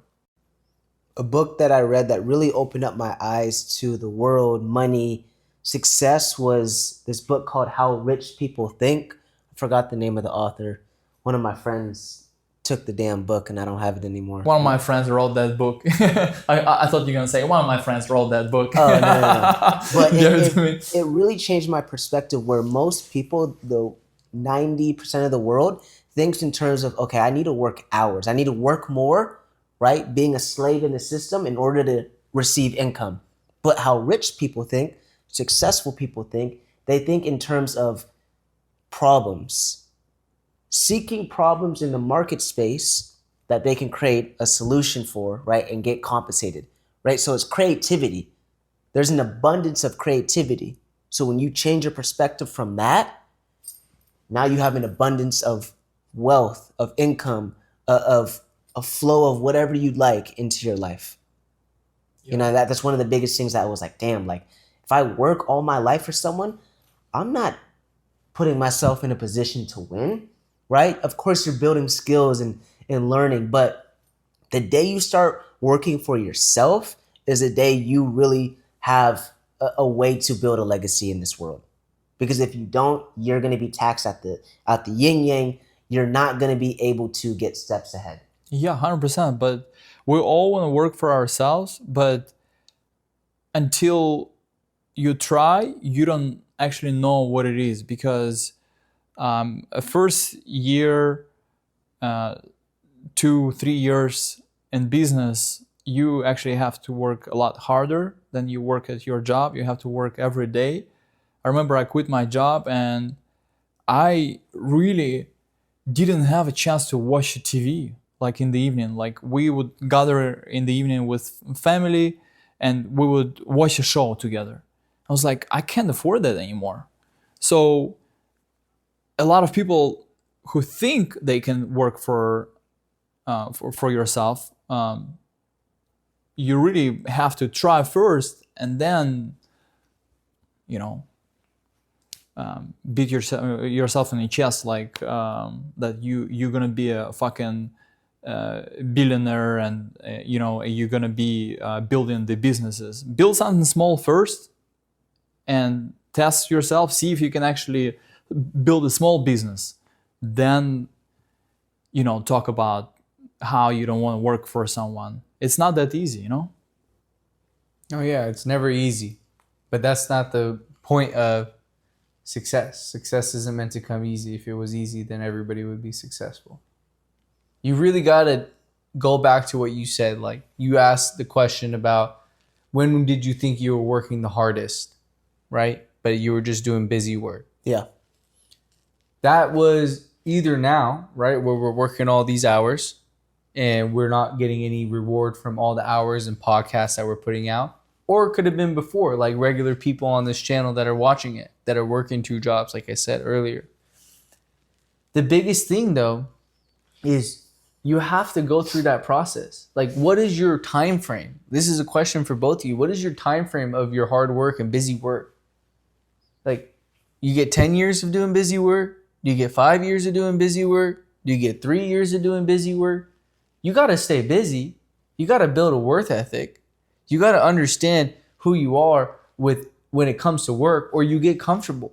A book that I read that really opened up my eyes to the world, money, success was this book called How Rich People Think. I forgot the name of the author. One of my friends took the damn book and I don't have it anymore.
One of my friends wrote that book. I thought you were gonna say one of my friends wrote that book.
Oh, no. But
Give it to me.
it really changed my perspective where most people, the 90% of the world, thinks in terms of, okay, I need to work hours. I need to work more, right? Being a slave in the system in order to receive income. But how rich people think, successful people think, they think in terms of problems. Seeking problems in the market space that they can create a solution for, right? And get compensated, right? So it's creativity. There's an abundance of creativity. So when you change your perspective from that, now you have an abundance of wealth, of income, of a flow of whatever you'd like into your life. You know, that's one of the biggest things that I was like, damn, like if I work all my life for someone, I'm not putting myself in a position to win, right? Of course, you're building skills and learning, but the day you start working for yourself is the day you really have a way to build a legacy in this world. Because if you don't, you're going to be taxed at the yin yang. You're not going to be able to get steps ahead.
Yeah, 100%. But we all want to work for ourselves, but until you try, you don't actually know what it is. Because a first year, 2-3 years in business you actually have to work a lot harder than you work at your job. You have to work every day. I remember I quit my job and I really didn't have a chance to watch TV like in the evening. Like we would gather in the evening with family and we would watch a show together. I was like, I can't afford that anymore. So a lot of people who think they can work for yourself, you really have to try first and then, you know, beat yourself in the chest like that you're gonna be a fucking billionaire and you know you're gonna be building the businesses. Build something small first and test yourself, see if you can actually build a small business, then you know talk about how you don't want to work for someone. It's not that easy, you know.
Oh yeah, it's never easy, but that's not the point of success. Success isn't meant to come easy. If it was easy, then everybody would be successful. You really got to go back to what you said. Like you asked the question about when did you think you were working the hardest, right? But you were just doing busy work.
Yeah.
That was either now, right, where we're working all these hours and we're not getting any reward from all the hours and podcasts that we're putting out. Or it could have been before, like regular people on this channel that are watching it, that are working 2 jobs, like I said earlier. The biggest thing, though, is you have to go through that process. Like, what is your time frame? This is a question for both of you. What is your time frame of your hard work and busy work? Like, you get 10 years of doing busy work? Do you get 5 years of doing busy work? Do you get 3 years of doing busy work? You got to stay busy. You got to build a work ethic. You got to understand who you are with when it comes to work, or you get comfortable,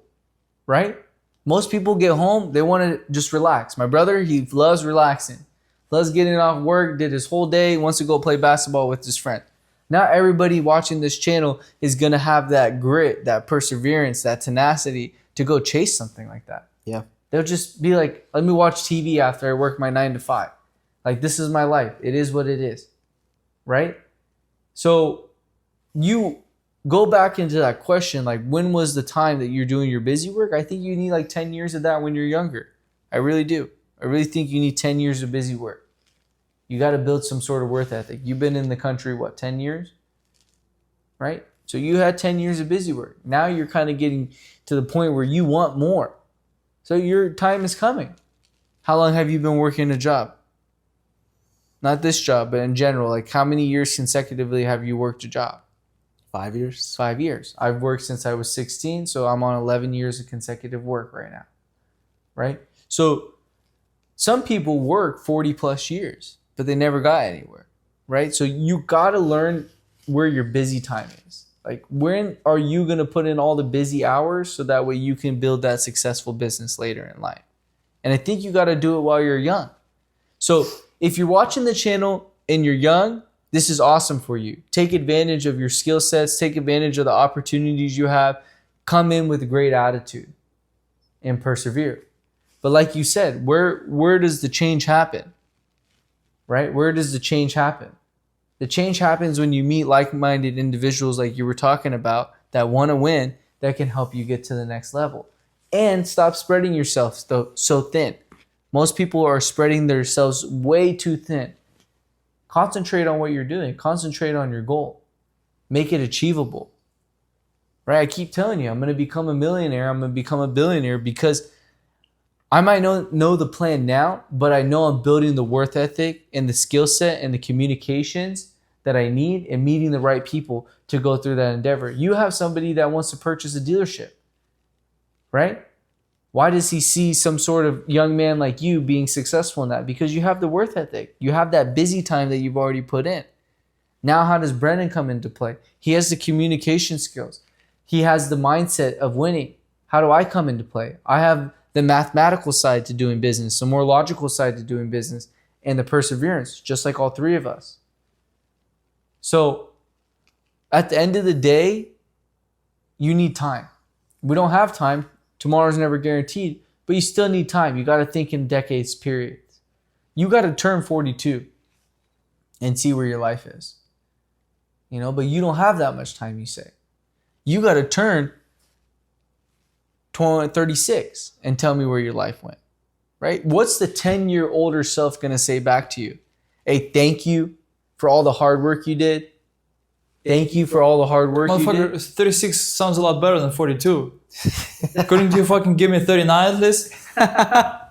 right? Most people get home, they want to just relax. My brother, he loves relaxing, loves getting off work, did his whole day, wants to go play basketball with his friend. Not everybody watching this channel is going to have that grit, that perseverance, that tenacity to go chase something like that.
Yeah.
They'll just be like, let me watch TV after I work my 9 to 5. Like, this is my life. It is what it is, right? So you go back into that question, like when was the time that you're doing your busy work? I think you need like 10 years of that when you're younger. I really do. I really think you need 10 years of busy work. You got to build some sort of work ethic. You've been in the country, what, 10 years? Right? So you had 10 years of busy work. Now you're kind of getting to the point where you want more. So your time is coming. How long have you been working a job? Not this job, but in general, like how many years consecutively have you worked a job?
5 years.
5 years. I've worked since I was 16, so I'm on 11 years of consecutive work right now, right? So some people work 40 plus years, but they never got anywhere, right? So you got to learn where your busy time is. Like when are you going to put in all the busy hours so that way you can build that successful business later in life? And I think you got to do it while you're young. So if you're watching the channel and you're young, this is awesome for you. Take advantage of your skill sets. Take advantage of the opportunities you have. Come in with a great attitude and persevere. But like you said, where does the change happen? Right? Where does the change happen? The change happens when you meet like-minded individuals like you were talking about that want to win, that can help you get to the next level. And stop spreading yourself so thin. Most people are spreading themselves way too thin. Concentrate on what you're doing. Concentrate on your goal. Make it achievable. Right? I keep telling you, I'm going to become a millionaire. I'm going to become a billionaire because I might know the plan now, but I know I'm building the work ethic and the skill set and the communications that I need and meeting the right people to go through that endeavor. You have somebody that wants to purchase a dealership, right? Why does he see some sort of young man like you being successful in that? Because you have the work ethic. You have that busy time that you've already put in. Now, how does Brennan come into play? He has the communication skills. He has the mindset of winning. How do I come into play? I have the mathematical side to doing business, the more logical side to doing business, and the perseverance, just like all three of us. So at the end of the day, you need time. We don't have time. Tomorrow's never guaranteed, but you still need time. You got to think in decades periods. You got to turn 42. and see where your life is. You know, but you don't have that much time, you say. You got to turn 36 and tell me where your life went, right? What's the 10-year older self going to say back to you? Hey, thank you for all the hard work you did. Thank you for all the hard work you did.
Motherfucker, 36 sounds a lot better than 42. Couldn't you fucking give me 39 at least?
I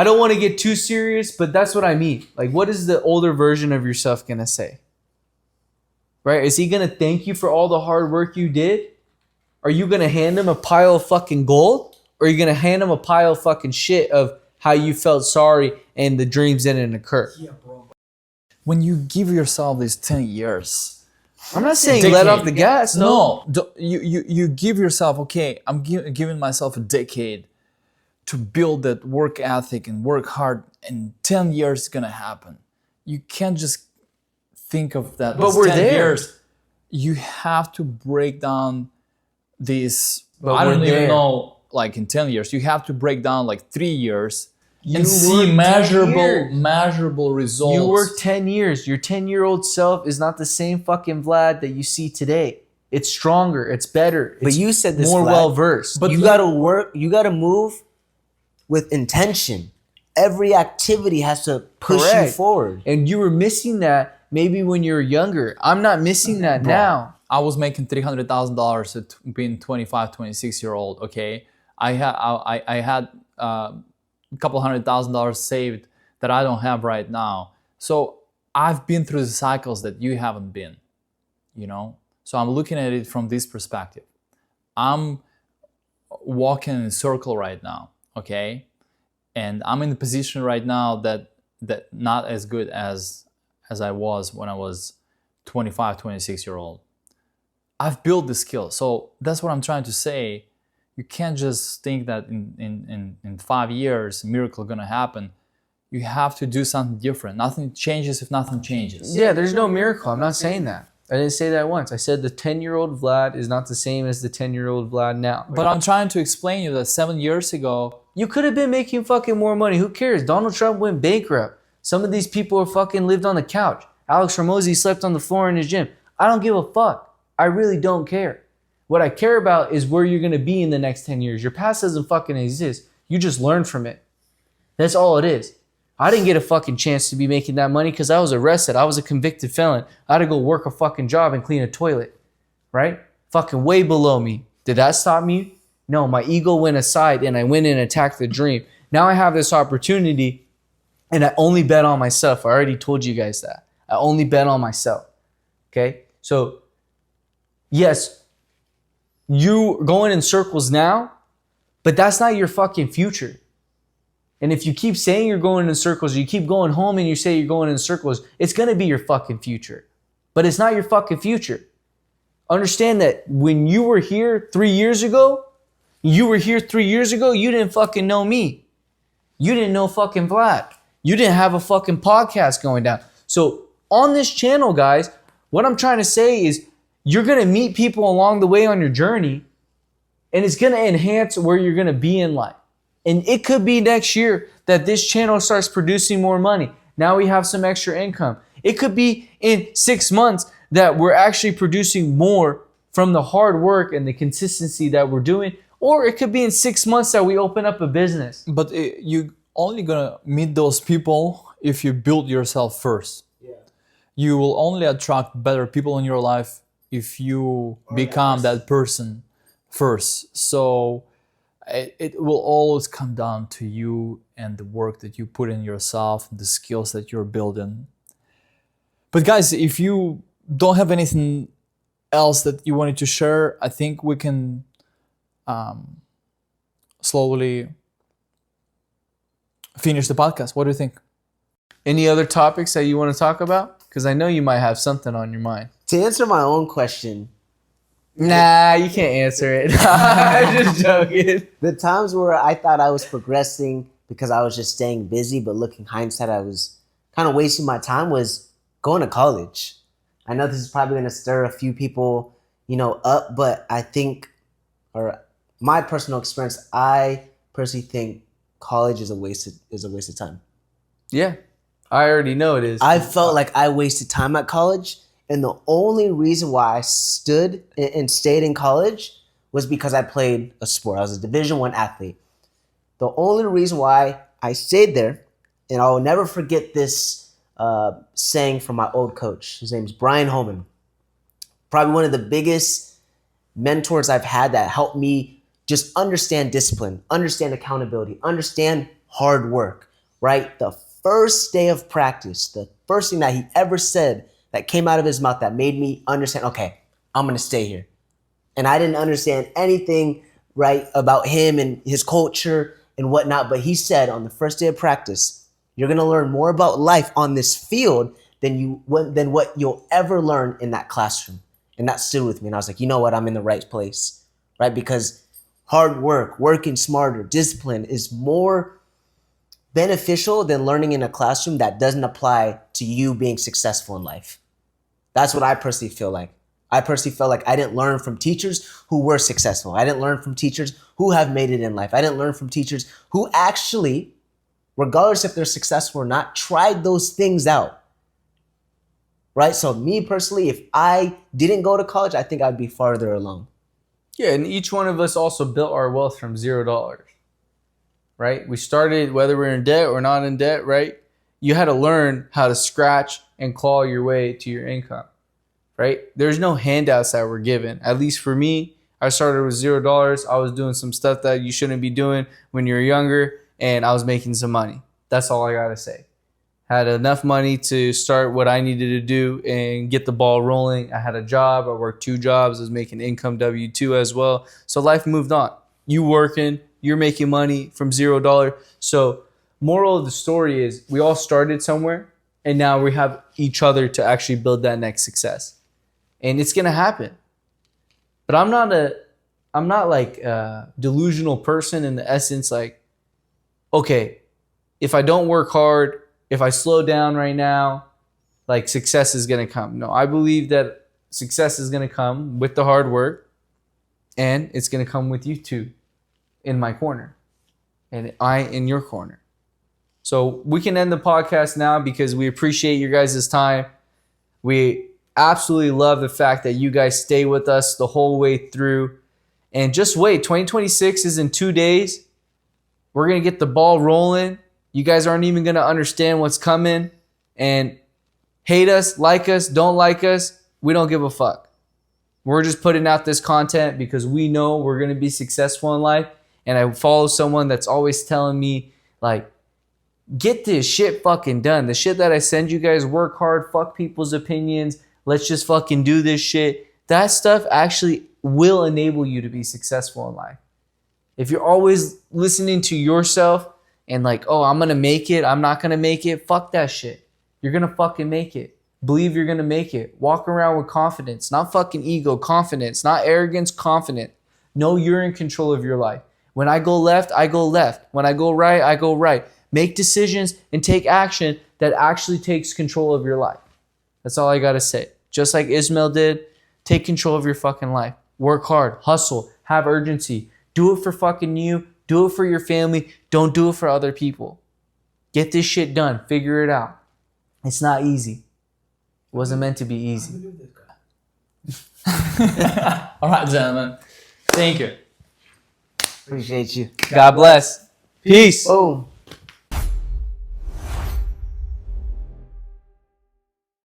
don't want to get too serious, but that's what I mean. Like, what is the older version of yourself going to say? Right? Is he going to thank you for all the hard work you did? Are you going to hand him a pile of fucking gold? Or are you going to hand him a pile of fucking shit of how you felt sorry and the dreams didn't occur?
Yeah, bro. When you give yourself these 10 years,
I'm not saying
decade.
let off the gas.
No, you give yourself, okay, I'm giving myself a decade to build that work ethic and work hard, and 10 years is going to happen. You can't just think of that.
But we're
10
there.
Years. You have to break down these,
But
I don't
we're
even
there.
know, like in 10 years, you have to break down like 3 years
You
and see
worked 10 years.
measurable results.
You worked 10 years. Your 10-year-old self is not the same fucking Vlad that you see today. It's stronger. It's better.
But
It's
you said this,
more
Vlad.
well-versed.
But
you gotta work. You gotta move with intention. Every activity has to push you
Correct.
forward.
And you were missing that maybe when you were younger. I'm not missing that now.
I was making $300,000 at being 25, 26-year-old. Okay, I had a couple $100,000 saved that I don't have right now. So I've been through the cycles that you haven't been. You know, so I'm looking at it from this perspective. I'm walking in a circle right now. Okay, and I'm in the position right now that not as good as I was when I was 25, 26-year-old. I've built the skill. So that's what I'm trying to say. You can't just think that in 5 years, a miracle gonna happen. You have to do something different. Nothing changes if nothing changes.
Yeah, there's no miracle. I'm not saying that. I didn't say that once. I said the 10-year-old Vlad is not the same as the 10-year-old Vlad now.
But I'm trying to explain you that 7 years ago,
You could have been making fucking more money. Who cares? Donald Trump went bankrupt. Some of these people are fucking lived on the couch. Alex Hormozy slept on the floor in his gym. I don't give a fuck. I really don't care. What I care about is where you're going to be in the next 10 years. Your past doesn't fucking exist. You just learn from it. That's all it is. I didn't get a fucking chance to be making that money because I was arrested. I was a convicted felon. I had to go work a fucking job and clean a toilet. Right? Fucking way below me. Did that stop me? No, my ego went aside and I went and attacked the dream. Now I have this opportunity and I only bet on myself. I already told you guys that. I only bet on myself. Okay? So, yes, you going in circles now, but that's not your fucking future. And if you keep saying you're going in circles, you keep going home and you say you're going in circles, it's going to be your fucking future. But it's not your fucking future. Understand that when you were here 3 years ago, you didn't fucking know me. You didn't know fucking Vlad. You didn't have a fucking podcast going down. So on this channel, guys, what I'm trying to say is you're going to meet people along the way on your journey, and it's going to enhance where you're going to be in life. And it could be next year that this channel starts producing more money. Now we have some extra income. It could be in 6 months that we're actually producing more from the hard work and the consistency that we're doing. Or it could be in 6 months that we open up a business.
but you only gonna meet those people if you build yourself first. Yeah. You will only attract better people in your life if you become that person first. So it will always come down to you and the work that you put in yourself, the skills that you're building. But guys, if you don't have anything else that you wanted to share, I think we can slowly finish the podcast. What do you think?
Any other topics that you want to talk about? Because I know you might have something on your mind.
To answer my own question,
Nah, you can't answer it. I'm just joking.
the times where I thought I was progressing because I was just staying busy, but looking hindsight, I was kind of wasting my time, was going to college. I know this is probably going to stir a few people, up, but I think, or my personal experience, I personally think college is a waste of time.
Yeah. I already know it is.
I felt like I wasted time at college, and the only reason why I stood and stayed in college was because I played a sport. I was a Division I athlete. The only reason why I stayed there, and I'll never forget this saying from my old coach. His name's Brian Holman. Probably one of the biggest mentors I've had that helped me just understand discipline, understand accountability, understand hard work, right? The first day of practice, the first thing that he ever said that came out of his mouth that made me understand, okay, I'm going to stay here. And I didn't understand anything, right, about him and his culture and whatnot. But he said on the first day of practice, you're going to learn more about life on this field than what you'll ever learn in that classroom. And that stood with me. And I was like, you know what? I'm in the right place, right? Because hard work, working smarter, discipline is more beneficial than learning in a classroom that doesn't apply to you being successful in life. That's what I personally feel like. I personally felt like I didn't learn from teachers who were successful. I didn't learn from teachers who have made it in life. I didn't learn from teachers who actually, regardless if they're successful or not, tried those things out. Right? So me personally, if I didn't go to college, I think I'd be farther along.
Yeah, and each one of us also built our wealth from $0. Right? We started, whether we're in debt or not in debt, right? You had to learn how to scratch and claw your way to your income. Right? There's no handouts that were given. At least for me, I started with $0. I was doing some stuff that you shouldn't be doing when you're younger, and I was making some money. That's all I gotta say. Had enough money to start what I needed to do and get the ball rolling. I had a job. I worked 2 jobs. I was making income W-2 as well. So life moved on. You working, you're making money from $0. So moral of the story is we all started somewhere, and now we have each other to actually build that next success. And it's gonna happen. But I'm not like a delusional person in the essence, like, okay, if I don't work hard, if I slow down right now, like success is gonna come. No, I believe that success is gonna come with the hard work, and it's gonna come with you too, in my corner, and I in your corner. So we can end the podcast now because we appreciate your guys' time. We absolutely love the fact that you guys stay with us the whole way through. And just wait, 2026 is in 2 days. We're going to get the ball rolling. You guys aren't even going to understand what's coming. And hate us, like us, don't like us, we don't give a fuck. We're just putting out this content because we know we're going to be successful in life. And I follow someone that's always telling me, like, get this shit fucking done. The shit that I send you guys, work hard, fuck people's opinions, let's just fucking do this shit. That stuff actually will enable you to be successful in life. If you're always listening to yourself and like, oh, I'm going to make it, I'm not going to make it, fuck that shit. You're going to fucking make it. Believe you're going to make it. Walk around with confidence, not fucking ego, confidence, not arrogance, confident. Know you're in control of your life. When I go left, I go left. When I go right, I go right. Make decisions and take action that actually takes control of your life. That's all I got to say. Just like Ismail did, take control of your fucking life. Work hard, hustle, have urgency. Do it for fucking you. Do it for your family. Don't do it for other people. Get this shit done. Figure it out. It's not easy. It wasn't meant to be easy.
All right, gentlemen. Thank you.
Appreciate you.
God bless. Peace.
Boom.